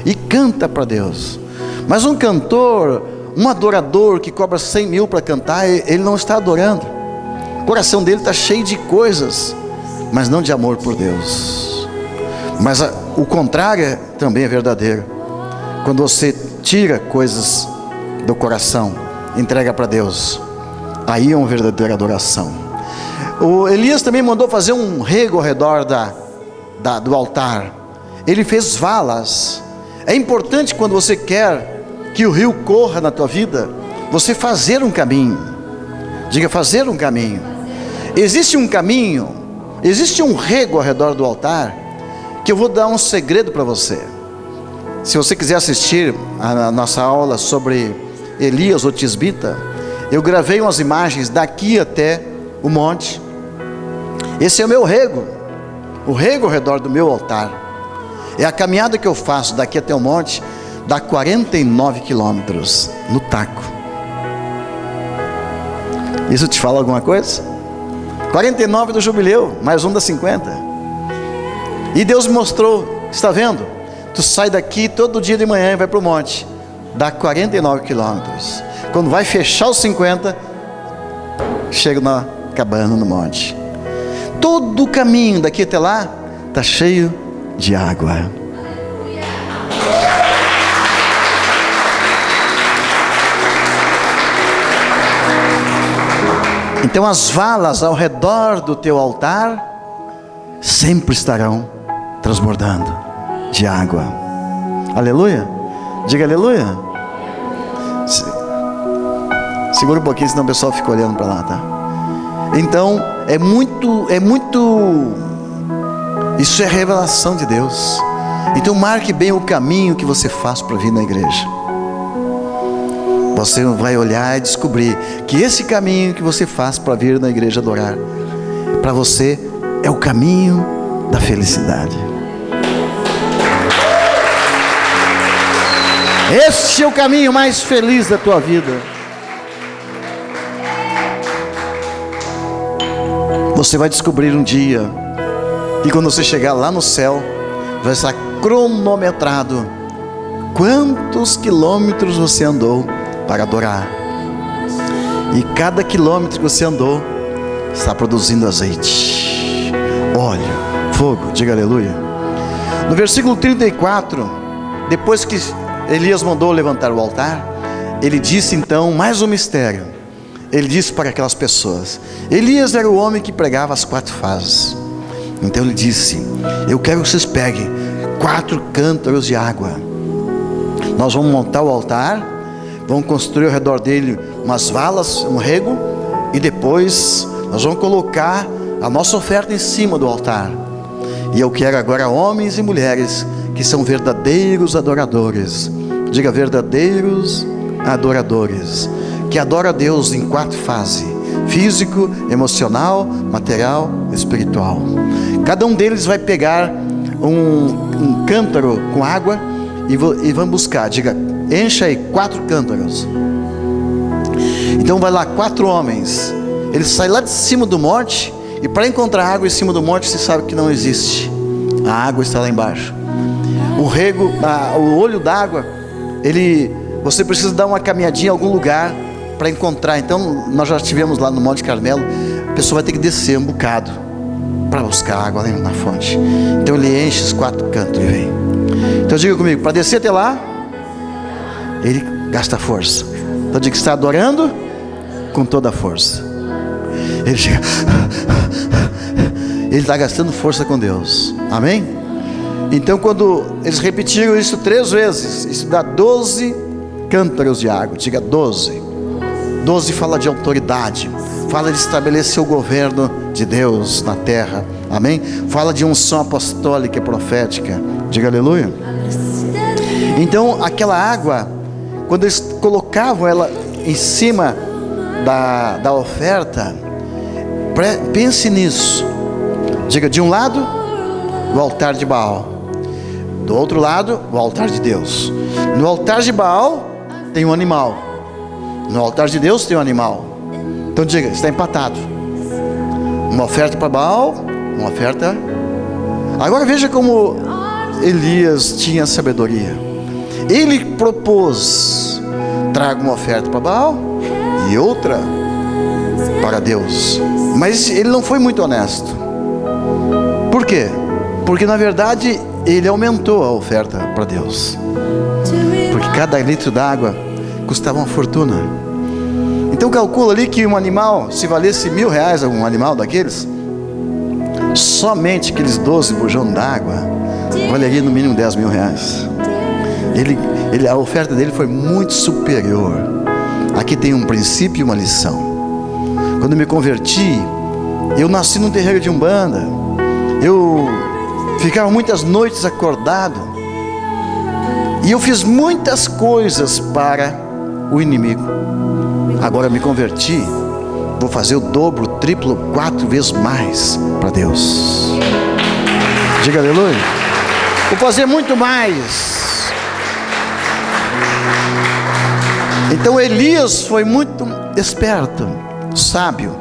e canta para Deus, mas um cantor, um adorador que cobra 100 mil para cantar, ele não está adorando. O coração dele está cheio de coisas, mas não de amor por Deus. Mas o contrário também é verdadeiro. Quando você tira coisas do coração, entrega para Deus, aí é uma verdadeira adoração. O Elias também mandou fazer um rego ao redor do altar. Ele fez valas. É importante, quando você quer que o rio corra na tua vida, você fazer um caminho. Diga, fazer um caminho. Existe um caminho, existe um rego ao redor do altar, que eu vou dar um segredo para você. Se você quiser assistir a nossa aula sobre Elias, o tisbita, eu gravei umas imagens daqui até o monte. Esse é o meu rego, o rego ao redor do meu altar. É a caminhada que eu faço daqui até o monte, dá 49 quilômetros no taco. Isso te fala alguma coisa? 49 do jubileu, mais um da 50. E Deus me mostrou, está vendo? Tu sai daqui todo dia de manhã e vai para o monte, dá 49 quilômetros. Quando vai fechar os 50, chega na cabana no monte. Todo o caminho daqui até lá está cheio de água. Então as valas ao redor do teu altar sempre estarão transbordando de água. Aleluia. Diga aleluia. Segura um pouquinho, senão o pessoal fica olhando para lá, tá? Então é muito isso é revelação de Deus. Então marque bem o caminho que você faz para vir na igreja. Você vai olhar e descobrir que esse caminho que você faz para vir na igreja adorar, para você é o caminho da felicidade. Este é o caminho mais feliz da tua vida. Você vai descobrir um dia, e quando você chegar lá no céu, vai estar cronometrado quantos quilômetros você andou para adorar. E cada quilômetro que você andou está produzindo azeite, óleo, fogo. Diga aleluia. No versículo 34, depois que Elias mandou levantar o altar, ele disse então mais um mistério. Ele disse para aquelas pessoas, Elias era o homem que pregava as 4 fases. Então ele disse, eu quero que vocês peguem 4 cântaros de água. Nós vamos montar o altar, vamos construir ao redor dele umas valas, um rego, e depois nós vamos colocar a nossa oferta em cima do altar. E eu quero agora homens e mulheres que são verdadeiros adoradores. Diga, verdadeiros adoradores, que adoram a Deus em 4 fases: físico, emocional, material, espiritual. Cada um deles vai pegar um cântaro com água e vão buscar. Diga, encha aí 4 cântaros. Então vai lá 4 homens, eles saem lá de cima do monte, e para encontrar água em cima do monte, você sabe que não existe. A água está lá embaixo. O rego, o olho d'água, você precisa dar uma caminhadinha em algum lugar para encontrar. Então nós já estivemos lá no Monte Carmelo. A pessoa vai ter que descer um bocado para buscar água ali na fonte. Então ele enche os 4 cantos e vem. Então diga comigo, para descer até lá, ele gasta força. Então diga que está adorando com toda a força. Ele chega, ele está gastando força com Deus. Amém? Então quando eles repetiram isso 3 vezes, isso dá 12 cântaros de água. Diga 12. 12 fala de autoridade, fala de estabelecer o governo de Deus na terra Amém? Fala de unção apostólica e profética. Diga aleluia. Então aquela água, quando eles colocavam ela em cima da oferta, pense nisso. Diga, de um lado o altar de Baal, do outro lado o altar de Deus. No altar de Baal tem um animal, no altar de Deus tem um animal. Então diga, está empatado. Uma oferta para Baal, uma oferta. Agora veja como Elias tinha sabedoria. Ele propôs: traga uma oferta para Baal e outra para Deus. Mas ele não foi muito honesto. Por quê? Porque na verdade ele aumentou a oferta para Deus, porque cada litro d'água custava uma fortuna. Então calcula ali que um animal, se valesse R$1.000 um animal daqueles, somente aqueles 12 bujões d'água valeria no mínimo R$10.000. A oferta dele foi muito superior. Aqui tem um princípio e uma lição. Quando eu me converti, eu nasci num terreiro de Umbanda. Eu ficava muitas noites acordado, e eu fiz muitas coisas para o inimigo. Agora eu me converti, vou fazer o dobro, o triplo, 4 vezes mais para Deus. Diga aleluia. Vou fazer muito mais. Então Elias foi muito esperto, sábio.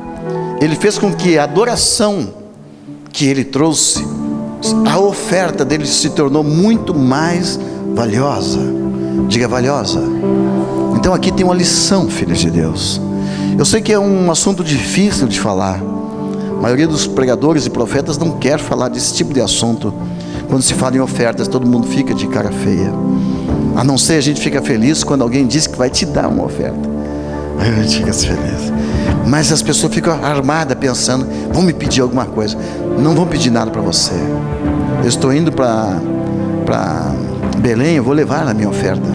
Ele fez com que a adoração que ele trouxe, a oferta dele se tornou muito mais valiosa. Diga valiosa. Então aqui tem uma lição, filhos de Deus. Eu sei que é um assunto difícil de falar. A maioria dos pregadores e profetas não quer falar desse tipo de assunto. Quando se fala em ofertas, todo mundo fica de cara feia. A não ser a gente fica feliz quando alguém diz que vai te dar uma oferta. Aí a gente fica feliz. Mas as pessoas ficam armadas pensando: vão me pedir alguma coisa. Não vão pedir nada para você. Eu estou indo para Belém, eu vou levar a minha oferta.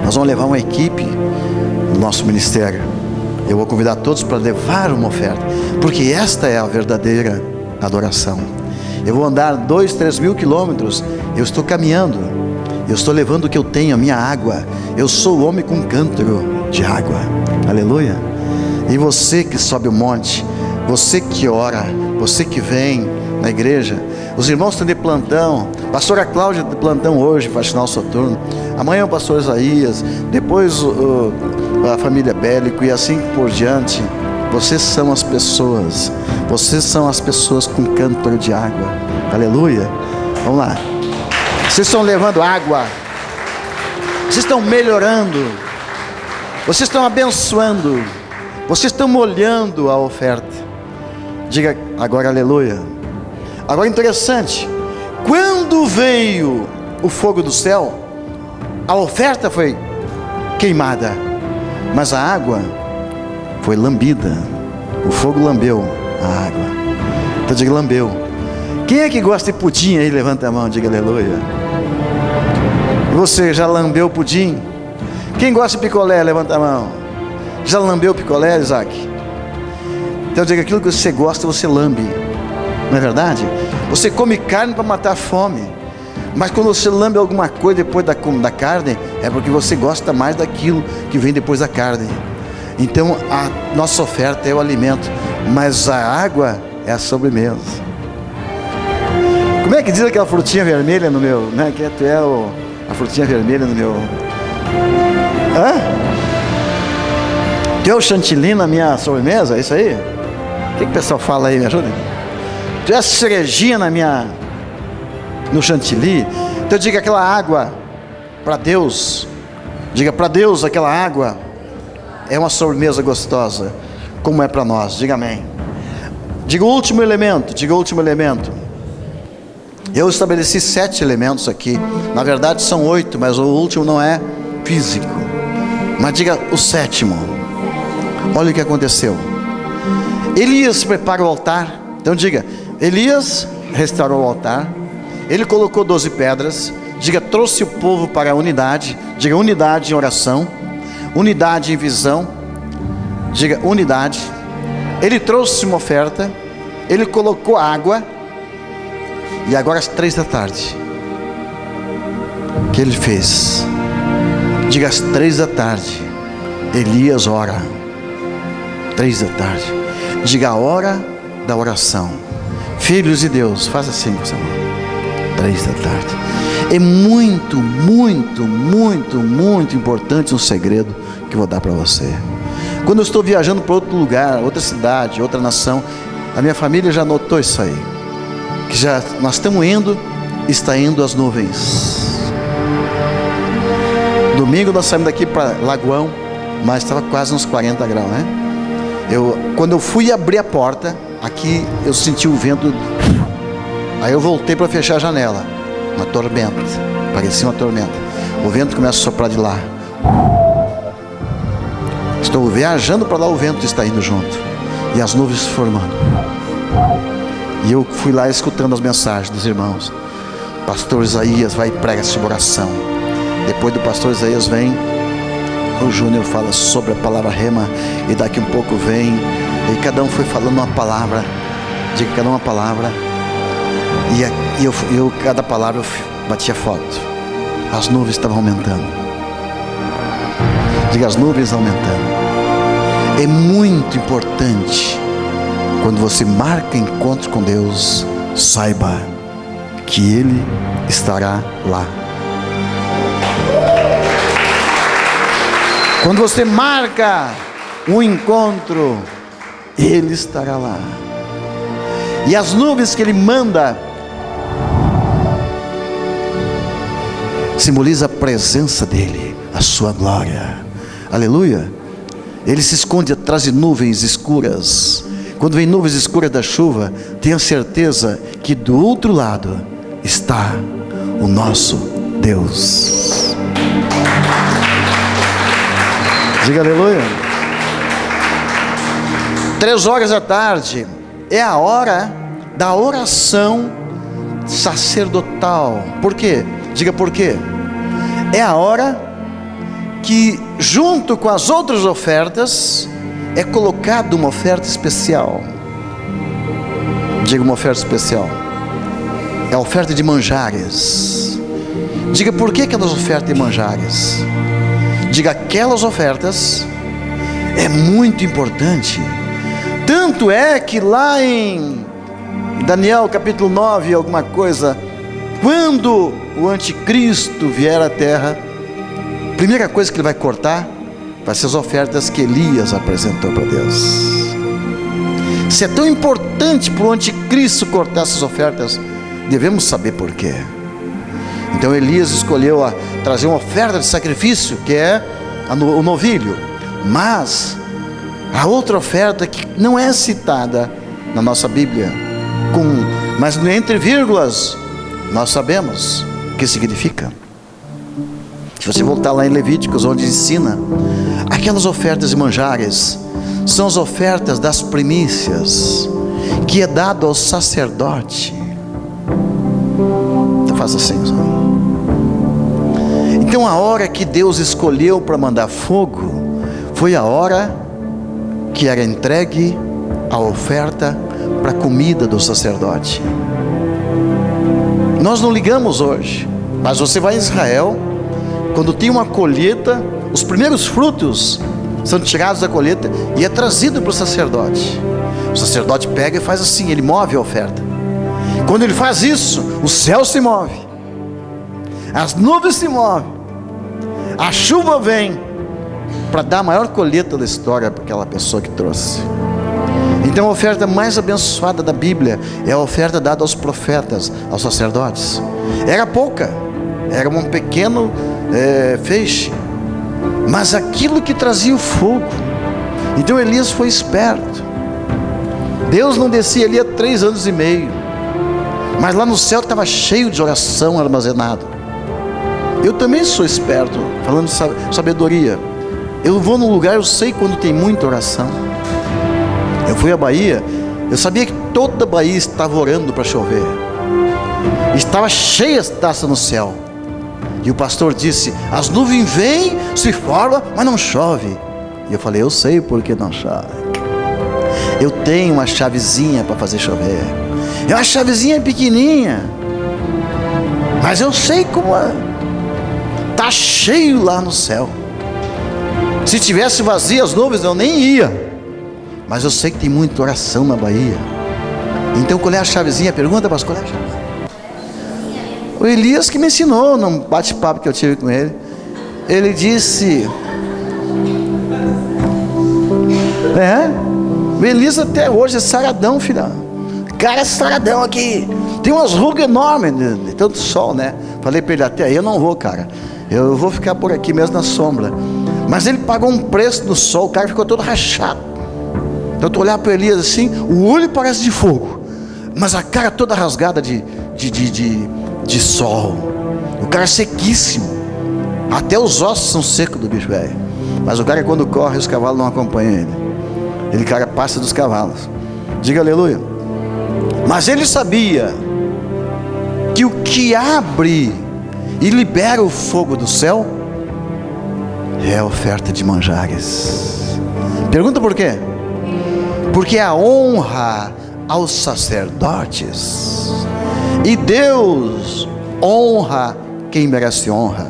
Nós vamos levar uma equipe do nosso ministério. Eu vou convidar todos para levar uma oferta, porque esta é a verdadeira adoração. Eu vou andar 2, 3 mil quilômetros. Eu estou caminhando, eu estou levando o que eu tenho, a minha água. Eu sou o homem com um cântaro de água. Aleluia. E você que sobe o monte, você que ora, você que vem na igreja, os irmãos estão de plantão. Pastora Cláudia de plantão hoje, faxinal soturno. Amanhã o pastor Isaías, depois a família Bélico e assim por diante. Vocês são as pessoas. Vocês são as pessoas com cântaro de água. Aleluia. Vamos lá. Vocês estão levando água. Vocês estão melhorando. Vocês estão abençoando. Vocês estão molhando a oferta. Diga agora aleluia. Agora interessante, quando veio o fogo do céu, a oferta foi queimada, mas a água foi lambida. O fogo lambeu a água. Então diga lambeu. Quem é que gosta de pudim aí? Levanta a mão, diga aleluia. Você já lambeu o pudim? Quem gosta de picolé? Levanta a mão. Já lambeu o picolé, Isaac? Então diga, aquilo que você gosta, você lambe. Não é verdade? Você come carne para matar a fome, mas quando você lambe alguma coisa depois da carne, é porque você gosta mais daquilo que vem depois da carne. Então a nossa oferta é o alimento, mas a água é a sobremesa. Como é que diz aquela frutinha vermelha no meu, né? Que tu é a frutinha vermelha no meu... Hã? Tu é o chantilly na minha sobremesa? É isso aí? O que o pessoal fala aí? Me ajuda? Tu é a cerejinha no chantilly? Então diga aquela água para Deus. Diga para Deus, aquela água é uma sobremesa gostosa, como é para nós. Diga amém. Diga o último elemento. Diga o último elemento. Eu estabeleci 7 elementos aqui. Na verdade são 8, mas o último não é físico. Mas diga o 7º. Olha o que aconteceu. Elias prepara o altar. Então diga, Elias restaurou o altar. Ele colocou 12 pedras. Diga, trouxe o povo para a unidade. Diga, unidade em oração, unidade em visão. Diga, unidade. Ele trouxe uma oferta. ele colocou água, e agora às 3 da tarde, o que ele fez? Diga, às 3 da tarde, Elias ora. 3 da tarde. Diga, a hora da oração. Filhos de Deus, faça assim com essa mão. 3 da tarde. É muito, muito, muito, muito importante um segredo que eu vou dar para você. Quando eu estou viajando para outro lugar, outra cidade, outra nação, a minha família já notou isso aí. Que já nós estamos indo, está indo as nuvens. Domingo nós saímos daqui para Lagoão, mas estava quase uns 40 graus, né? Quando eu fui abrir a porta, aqui eu senti o vento. Aí eu voltei para fechar a janela. Uma tormenta, parecia uma tormenta. O vento começa a soprar de lá. Estou viajando para lá, o vento está indo junto. E as nuvens se formando. E eu fui lá escutando as mensagens dos irmãos. Pastor Isaías vai e prega essa oração. Depois do pastor Isaías vem o Júnior, fala sobre a palavra rema. E daqui um pouco vem, e cada um foi falando uma palavra. Diga, cada uma palavra. E eu cada palavra eu batia foto. As nuvens estavam aumentando. Diga, as nuvens aumentando. É muito importante, quando você marca encontro com Deus, saiba que Ele estará lá. Quando você marca um encontro, Ele estará lá. E as nuvens que Ele manda simboliza a presença dEle, a sua glória. Aleluia. Ele se esconde atrás de nuvens escuras. Quando vem nuvens escuras da chuva, tenha certeza que do outro lado está o nosso Deus. Diga aleluia. 3 horas da tarde é a hora da oração sacerdotal. Por quê? Diga por quê. É a hora que, junto com as outras ofertas, é colocada uma oferta especial. Diga, uma oferta especial. É a oferta de manjares. Diga, por que aquelas ofertas de manjares? Diga, aquelas ofertas é muito importante. Tanto é que lá em Daniel capítulo 9, alguma coisa, quando o anticristo vier à terra, a primeira coisa que ele vai cortar vai ser as ofertas que Elias apresentou para Deus. Se é tão importante para o anticristo cortar essas ofertas, devemos saber por quê. Então Elias escolheu trazer uma oferta de sacrifício, que é o novilho. Mas a outra oferta que não é citada na nossa Bíblia, mas entre vírgulas, nós sabemos o que significa. Se você voltar lá em Levíticos, onde ensina, aquelas ofertas de manjares são as ofertas das primícias, que é dado ao sacerdote. Então faz assim. Então a hora que Deus escolheu para mandar fogo, foi a hora que era entregue a oferta para a comida do sacerdote. Nós não ligamos hoje, mas você vai em Israel, quando tem uma colheita, os primeiros frutos são tirados da colheita e é trazido para o sacerdote. O sacerdote pega e faz assim, ele move a oferta. Quando ele faz isso, o céu se move, as nuvens se movem, a chuva vem para dar a maior colheita da história para aquela pessoa que trouxe. Então a oferta mais abençoada da Bíblia é a oferta dada aos profetas, aos sacerdotes. Era pouca, era um pequeno feixe, mas aquilo que trazia o fogo. Então Elias foi esperto. Deus não descia ali há 3 anos e meio, mas lá no céu estava cheio de oração armazenado. Eu também sou esperto, falando de sabedoria. Eu vou num lugar, eu sei quando tem muita oração. Eu fui à Bahia, eu sabia que toda a Bahia estava orando para chover. Estava cheia as taças no céu. E o pastor disse, as nuvens vêm, se formam, mas não chove. E eu falei, eu sei por que não chove. Eu tenho uma chavezinha para fazer chover. É uma chavezinha pequenininha, mas eu sei como é. Está cheio lá no céu. Se tivesse vazio as nuvens, eu nem ia. Mas eu sei que tem muita oração na Bahia. Então qual é a chavezinha? Pergunta, pastor, qual é a chavezinha? O Elias que me ensinou, num bate-papo que eu tive com ele. Ele disse... o Elias até hoje é saradão, filha. Cara, é saradão aqui. Tem umas rugas enormes de tanto sol, né? Falei para ele, até aí eu não vou, cara. Eu vou ficar por aqui mesmo na sombra. Mas ele pagou um preço no sol, o cara ficou todo rachado. Então tu olhar para Elias assim, o olho parece de fogo, mas a cara toda rasgada de sol. O cara é sequíssimo. Até os ossos são secos do bicho velho. Mas o cara quando corre, os cavalos não acompanham ele. Ele, cara, passa dos cavalos. Diga aleluia. Mas ele sabia que o que abre e libera o fogo do céu é a oferta de manjares. Pergunta por quê? Porque a honra aos sacerdotes, e Deus honra quem merece honra.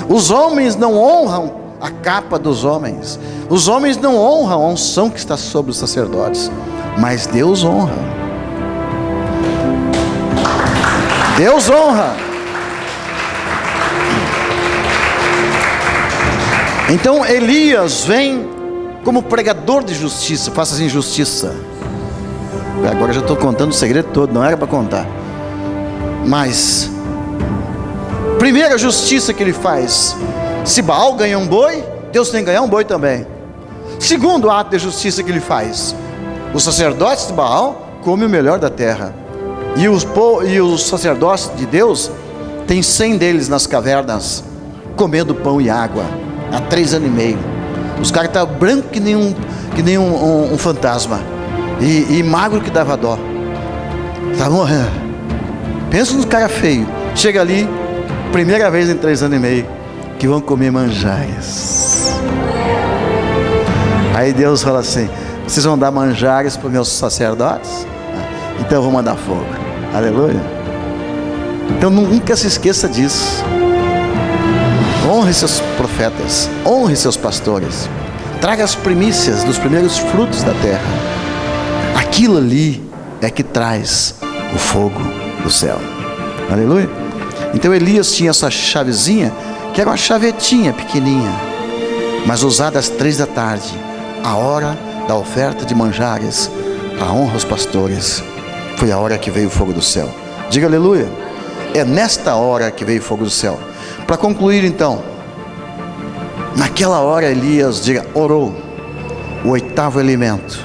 Os homens não honram a capa dos homens, os homens não honram a unção que está sobre os sacerdotes, mas Deus honra. Deus honra. Então Elias vem como pregador de justiça. Faça assim, justiça. Agora já estou contando o segredo todo, não era para contar. Mas primeira justiça que ele faz: se Baal ganha um boi, Deus tem que ganhar um boi também. Segundo ato de justiça que ele faz: os sacerdotes de Baal comem o melhor da terra, e os sacerdotes de Deus tem 100 deles nas cavernas comendo pão e água há 3 anos e meio. Os caras estavam brancos que nem um fantasma, e magro que dava dó. Tá morrendo. Pensa nos caras feios. Chega ali, primeira vez em 3 anos e meio, que vão comer manjares. Aí Deus fala assim: vocês vão dar manjares para os meus sacerdotes? Então eu vou mandar fogo. Aleluia. Então nunca se esqueça disso. Honre seus profetas, honre seus pastores, traga as primícias dos primeiros frutos da terra. Aquilo ali é que traz o fogo do céu. Aleluia. Então Elias tinha essa chavezinha, que era uma chavetinha pequenininha, mas usada às 3 da tarde, a hora da oferta de manjares, a honra aos pastores. Foi a hora que veio o fogo do céu. Diga aleluia. É nesta hora que veio o fogo do céu. Para concluir então, naquela hora Elias, diga, orou o 8º elemento.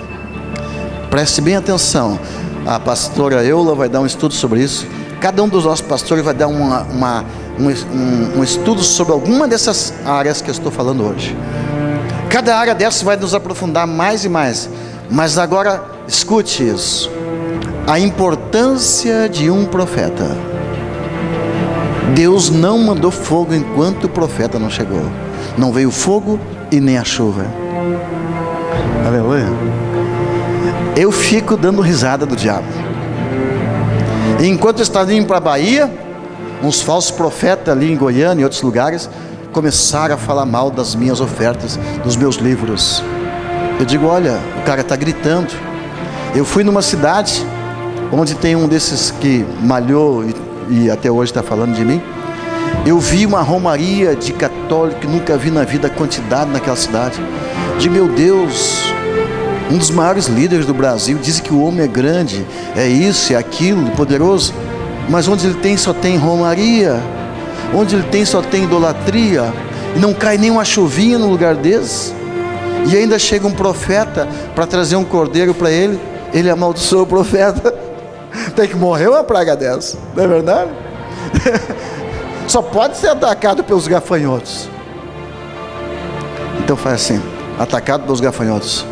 Preste bem atenção. A pastora Eula vai dar um estudo sobre isso. Cada um dos nossos pastores vai dar um estudo sobre alguma dessas áreas que eu estou falando hoje. Cada área dessa vai nos aprofundar mais e mais. Mas agora escute isso: a importância de um profeta. Deus não mandou fogo enquanto o profeta não chegou. Não veio fogo e nem a chuva. Aleluia. Eu fico dando risada do diabo. E enquanto eu estava indo para a Bahia, uns falsos profetas ali em Goiânia e outros lugares começaram a falar mal das minhas ofertas, dos meus livros. Eu digo, olha, o cara está gritando. Eu fui numa cidade onde tem um desses que malhou e até hoje está falando de mim. Eu vi uma romaria de católico que nunca vi na vida, a quantidade naquela cidade. De meu Deus, um dos maiores líderes do Brasil dizem que o homem é grande, é isso, é aquilo, poderoso, mas onde ele tem só tem romaria, onde ele tem só tem idolatria, e não cai nem uma chuvinha no lugar desse. E ainda chega um profeta para trazer um cordeiro para ele, ele amaldiçoa o profeta. Tem que morrer uma praga dessa, não é verdade? Só pode ser atacado pelos gafanhotos. Então faz assim: atacado pelos gafanhotos.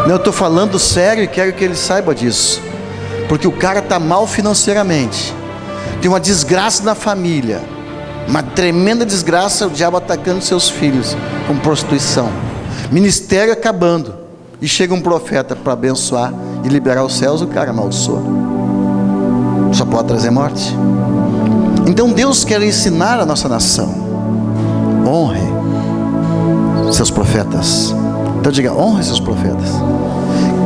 Não, eu estou falando sério e quero que ele saiba disso. Porque o cara está mal financeiramente, tem uma desgraça na família, uma tremenda desgraça, o diabo atacando seus filhos com prostituição, ministério acabando, e chega um profeta para abençoar e liberar os céus, o cara amaldiçoa. Só pode trazer morte. Então Deus quer ensinar a nossa nação: honre seus profetas. Então diga: honre seus profetas.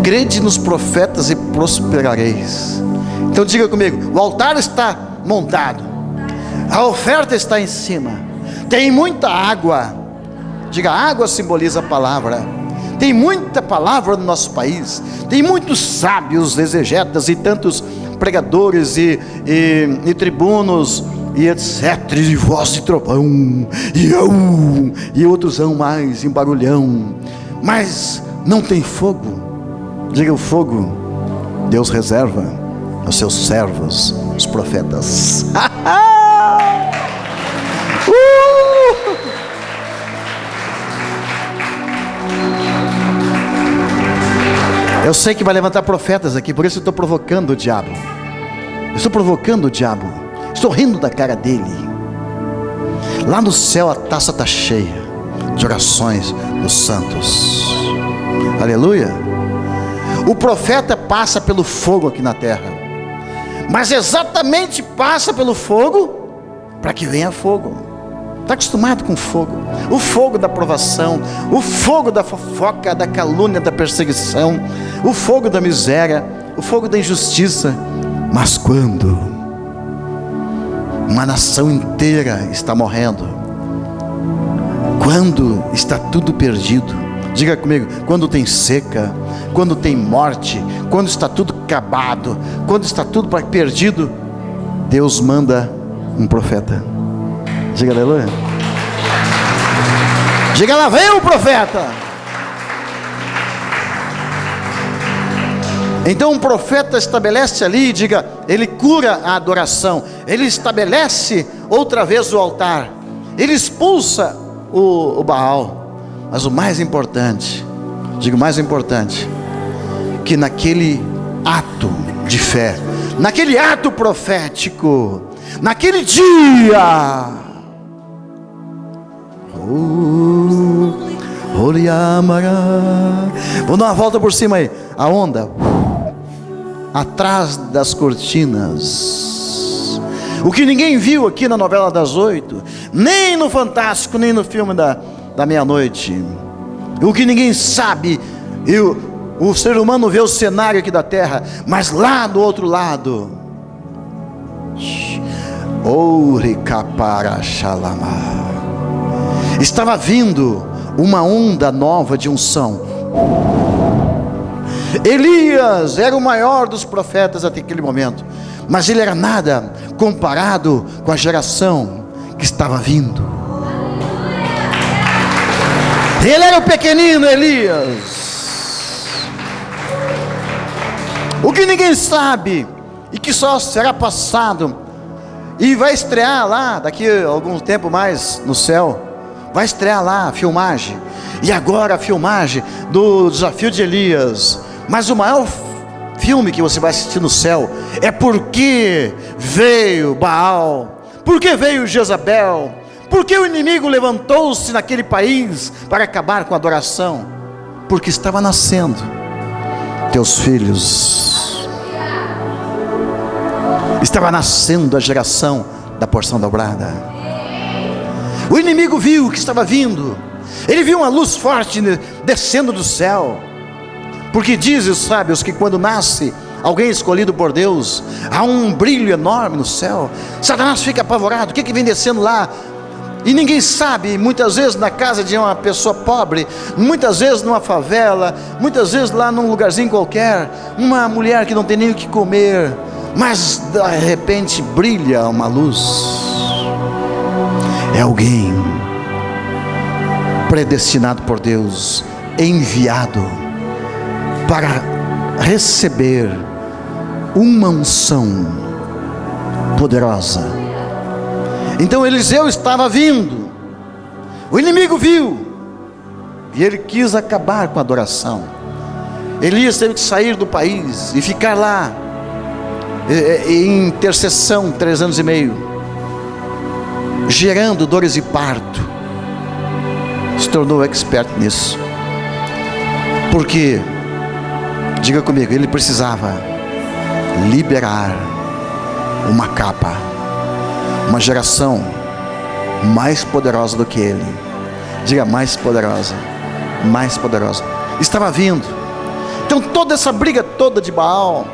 Crede nos profetas e prosperareis. Então diga comigo: o altar está montado, a oferta está em cima, tem muita água. Diga: água simboliza a palavra. Tem muita palavra no nosso país, tem muitos sábios, exegetas e tantos pregadores e tribunos e etc, e voz de trovão e outros mais em barulhão, mas não tem fogo. Diga: o fogo Deus reserva aos seus servos, os profetas. Eu sei que vai levantar profetas aqui, por isso eu estou provocando o diabo. Estou provocando o diabo. Estou rindo da cara dele. Lá no céu a taça está cheia de orações dos santos. Aleluia. O profeta passa pelo fogo aqui na terra, mas exatamente passa pelo fogo para que venha fogo. Está acostumado com fogo, o fogo da provação, o fogo da fofoca, da calúnia, da perseguição, o fogo da miséria, o fogo da injustiça. Mas quando uma nação inteira está morrendo, quando está tudo perdido, diga comigo: quando tem seca, quando tem morte, quando está tudo acabado, quando está tudo perdido, Deus manda um profeta. Diga aleluia. Diga: lá vem o profeta. Então um profeta estabelece ali, diga, ele cura a adoração, ele estabelece outra vez o altar, ele expulsa o Baal. Mas o mais importante, digo mais importante, que naquele ato de fé, naquele ato profético, naquele dia, vou dar uma volta por cima aí, a onda, atrás das cortinas, o que ninguém viu aqui na novela das 8, nem no Fantástico, nem no filme da meia-noite, o que ninguém sabe, o ser humano vê o cenário aqui da terra, mas lá do outro lado, estava vindo uma onda nova de unção. Elias era o maior dos profetas até aquele momento, mas ele era nada comparado com a geração que estava vindo. Ele era o pequenino Elias. O que ninguém sabe e que só será passado e vai estrear lá daqui a algum tempo mais no céu. Vai estrear lá a filmagem. E agora a filmagem do desafio de Elias. Mas o maior filme que você vai assistir no céu é porque veio Baal, porque veio Jezabel, porque o inimigo levantou-se naquele país para acabar com a adoração, porque estava nascendo teus filhos, estava nascendo a geração da porção dobrada. O inimigo viu o que estava vindo, ele viu uma luz forte descendo do céu, porque dizem os sábios que quando nasce alguém escolhido por Deus, há um brilho enorme no céu. Satanás fica apavorado, o que vem descendo lá? E ninguém sabe, muitas vezes na casa de uma pessoa pobre, muitas vezes numa favela, muitas vezes lá num lugarzinho qualquer, uma mulher que não tem nem o que comer, mas de repente brilha uma luz. É alguém predestinado por Deus, enviado para receber uma unção poderosa. Então Eliseu estava vindo, o inimigo viu, e ele quis acabar com a adoração. Elias teve que sair do país e ficar lá em intercessão 3 anos e meio, gerando dores de parto. Se tornou expert nisso. Porque, diga comigo, ele precisava liberar uma capa, uma geração mais poderosa do que ele. Diga, mais poderosa, mais poderosa. Estava vindo. Então toda essa briga toda de Baal,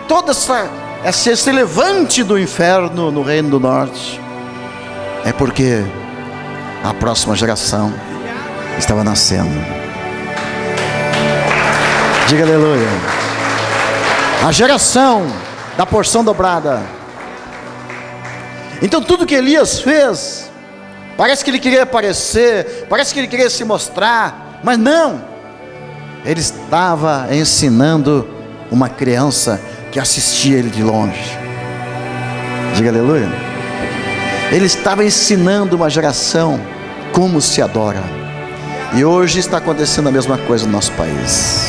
toda esse levante do inferno no reino do norte, é porque a próxima geração estava nascendo. Diga aleluia. A geração da porção dobrada. Então tudo que Elias fez, parece que ele queria aparecer, parece que ele queria se mostrar, mas não. Ele estava ensinando uma criança que assistia ele de longe. Diga aleluia. Ele estava ensinando uma geração como se adora. E hoje está acontecendo a mesma coisa no nosso país.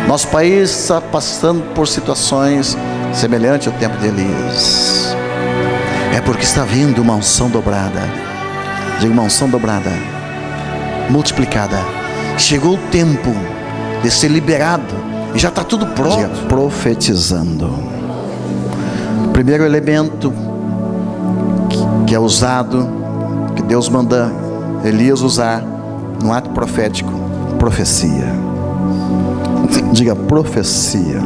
Nosso país está passando por situações semelhantes ao tempo de Elias. É porque está vindo uma unção dobrada. Diga, uma unção dobrada, multiplicada. Chegou o tempo de ser liberado e já está tudo pronto. Diga, profetizando. Primeiro elemento que é usado, que Deus manda Elias usar no ato profético: profecia. Diga, profecia.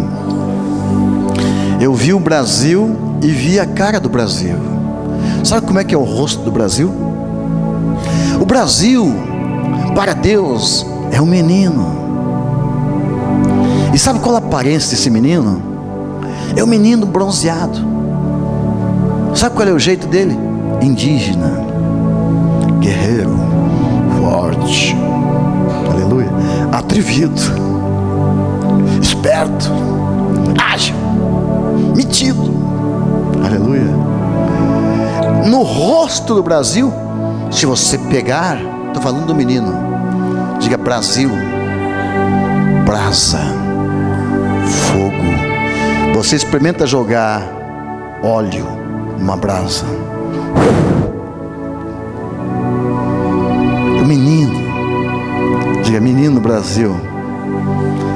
Eu vi o Brasil e vi a cara do Brasil. Sabe como é que é o rosto do Brasil? O Brasil, para Deus, é um menino. E sabe qual a aparência desse menino? É um menino bronzeado. Sabe qual é o jeito dele? Indígena, guerreiro, forte, aleluia, atrevido, esperto, ágil, metido, aleluia. No rosto do Brasil, se você pegar, estou falando do menino, diga Brasil, brasa, fogo. Você experimenta jogar óleo numa brasa. O menino, diga menino Brasil,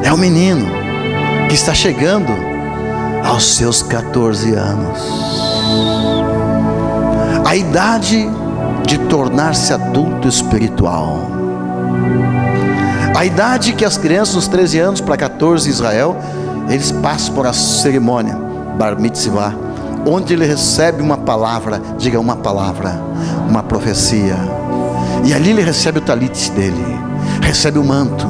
é o menino que está chegando aos seus 14 anos. A idade de tornar-se adulto espiritual. A idade que as crianças dos 13 anos para 14 em Israel, eles passam por a cerimônia Bar Mitzvah, onde ele recebe uma palavra, diga uma palavra, uma profecia. E ali ele recebe o talit dele, recebe o manto.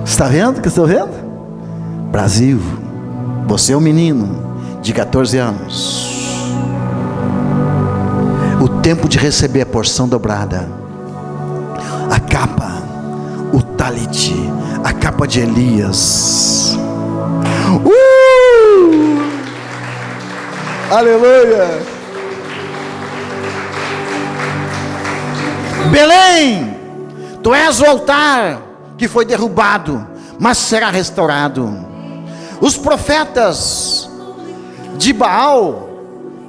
Está vendo o que estou vendo? Brasil, você é um menino de 14 anos. O tempo de receber a porção dobrada, a capa, o talit, a capa de Elias. Aleluia! Belém, tu és o altar que foi derrubado, mas será restaurado. Os profetas de Baal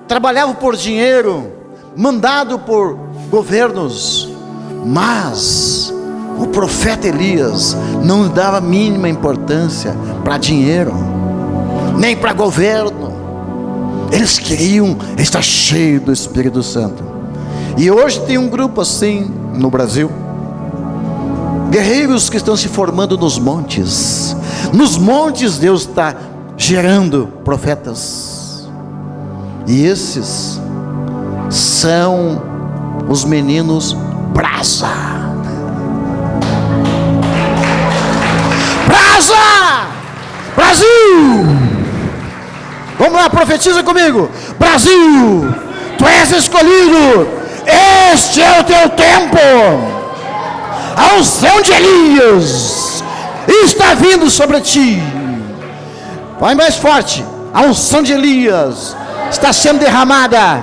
trabalhavam por dinheiro, mandado por governos, mas o profeta Elias não dava a mínima importância para dinheiro, nem para governo. Eles queriam estar cheios do Espírito Santo. E hoje tem um grupo assim no Brasil, guerreiros que estão se formando nos montes. Nos montes Deus está gerando profetas. E esses são os meninos brasa. Brasa! Brasil! Vamos lá, profetiza comigo. Brasil, tu és escolhido. Este é o teu tempo. A unção de Elias está vindo sobre ti. Vai mais forte. A unção de Elias está sendo derramada.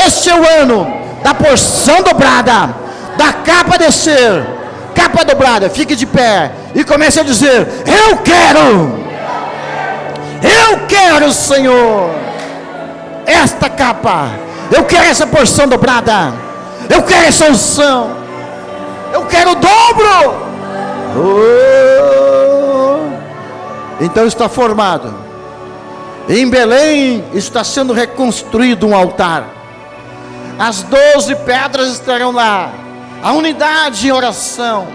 Este é o ano da porção dobrada, da capa descer, capa dobrada. Fique de pé e comece a dizer: eu quero, Senhor, esta capa Eu quero essa porção dobrada. Eu quero essa unção. Eu quero o dobro. Então está formado. Em Belém está sendo reconstruído um altar. As 12 pedras estarão lá. A unidade em oração.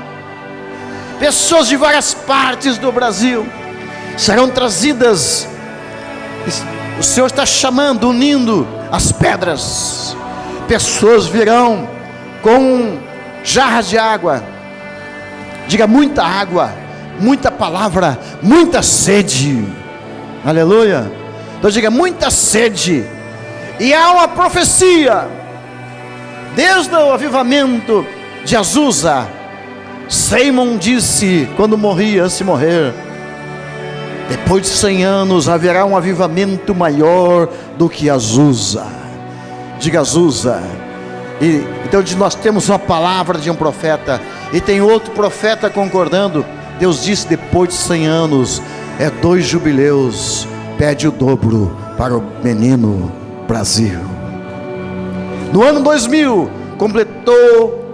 Pessoas de várias partes do Brasil serão trazidas. O Senhor está chamando, unindo as pedras. Pessoas virão com jarras de água. Diga: muita água, muita palavra, muita sede. Aleluia. Então diga: muita sede. E há uma profecia. Desde o avivamento de Azusa, Simon disse, quando morria, antes de morrer: depois de 100 anos haverá um avivamento maior do que Azusa. Diga: Azusa. Então nós temos uma palavra de um profeta, e tem outro profeta concordando. Deus disse: depois de 100 anos, 2 jubileus, pede o dobro para o menino Brasil. No ano 2000, completou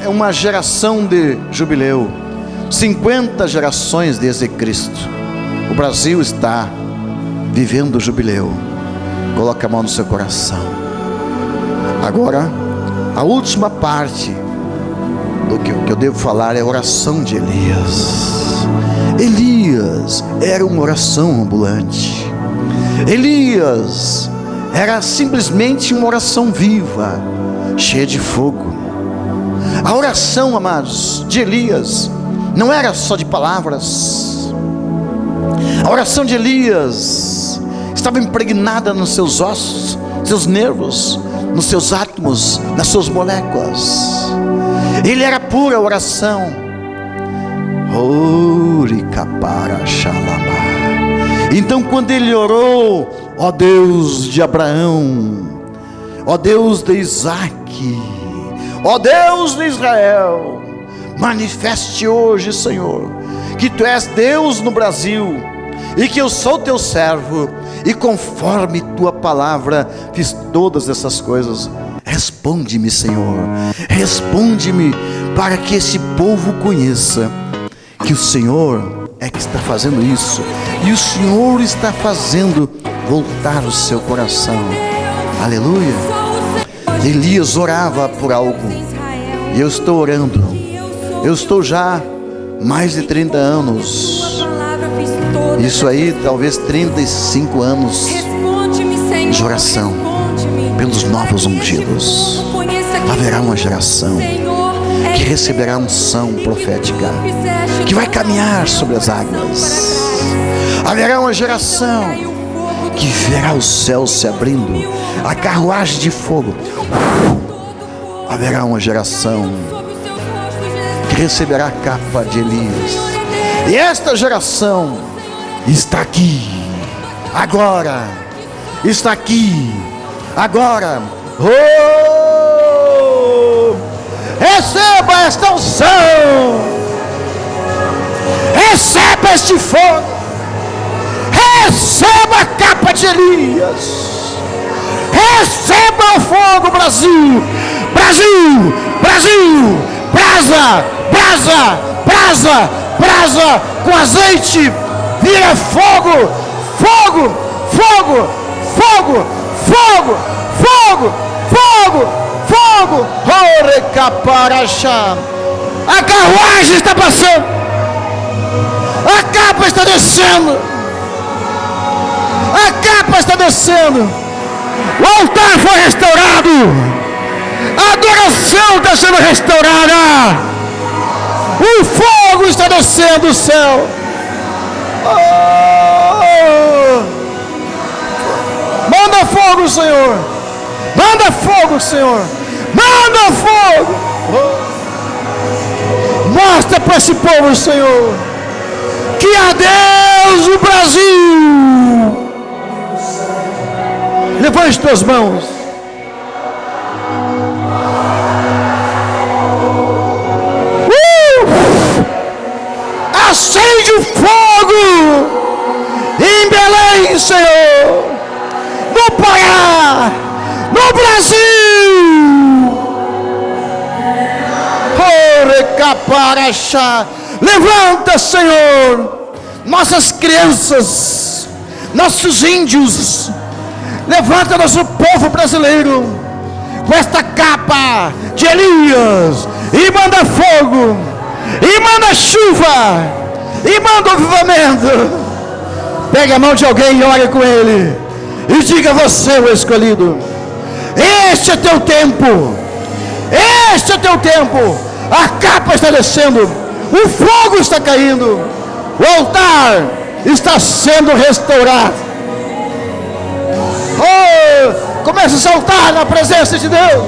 uma geração de jubileu, 50 gerações desde Cristo. O Brasil está vivendo o jubileu. Coloque a mão no seu coração. Agora, a última parte do que eu devo falar é a oração de Elias. Elias era uma oração ambulante. Elias era simplesmente uma oração viva, cheia de fogo. A oração, amados, de Elias não era só de palavras. A oração de Elias estava impregnada nos seus ossos, seus nervos, nos seus átomos, nas suas moléculas. Ele era pura oração. Então quando ele orou: ó Deus de Abraão, ó Deus de Isaque, ó Deus de Israel, manifeste hoje, Senhor, que Tu és Deus no Brasil, e que eu sou Teu servo, e conforme Tua palavra fiz todas essas coisas. Responde-me, Senhor, responde-me, para que esse povo conheça que o Senhor é que está fazendo isso, e o Senhor está fazendo voltar o seu coração. Aleluia. Elias orava por algo, e eu estou orando. Eu estou já mais de 30 anos, isso aí talvez 35 anos de oração pelos novos ungidos. Haverá uma geração que receberá unção profética, que vai caminhar sobre as águas. Haverá uma geração que verá o céu se abrindo, a carruagem de fogo. Haverá uma geração que receberá a capa de Elias. E esta geração está aqui agora. Está aqui agora. Receba esta unção. Receba este fogo. Receba a capa de Elias. Receba o fogo, Brasil. Brasil, Brasil. Brasa, brasa, brasa, brasa com azeite. Vira fogo, fogo, fogo, fogo, fogo, fogo, fogo, fogo. Orecaparachá. A carruagem está passando. A capa está descendo. A capa está descendo. O altar foi restaurado. A adoração está sendo restaurada. O fogo está descendo do céu. Manda fogo, Senhor. Manda fogo, Senhor. Manda fogo. Mostra para esse povo, Senhor, que há Deus no Brasil. Levante tuas mãos. Acende o fogo em Belém, Senhor, no Pará, caparachá. Levanta, Senhor, nossas crianças, nossos índios. Levanta nosso povo brasileiro com esta capa de Elias, e manda fogo, e manda chuva, e manda avivamento. Pegue a mão de alguém e ore com ele, e diga: você, o escolhido, este é teu tempo, este é teu tempo. A capa está descendo, o fogo está caindo, o altar está sendo restaurado. Oh, comece a saltar na presença de Deus.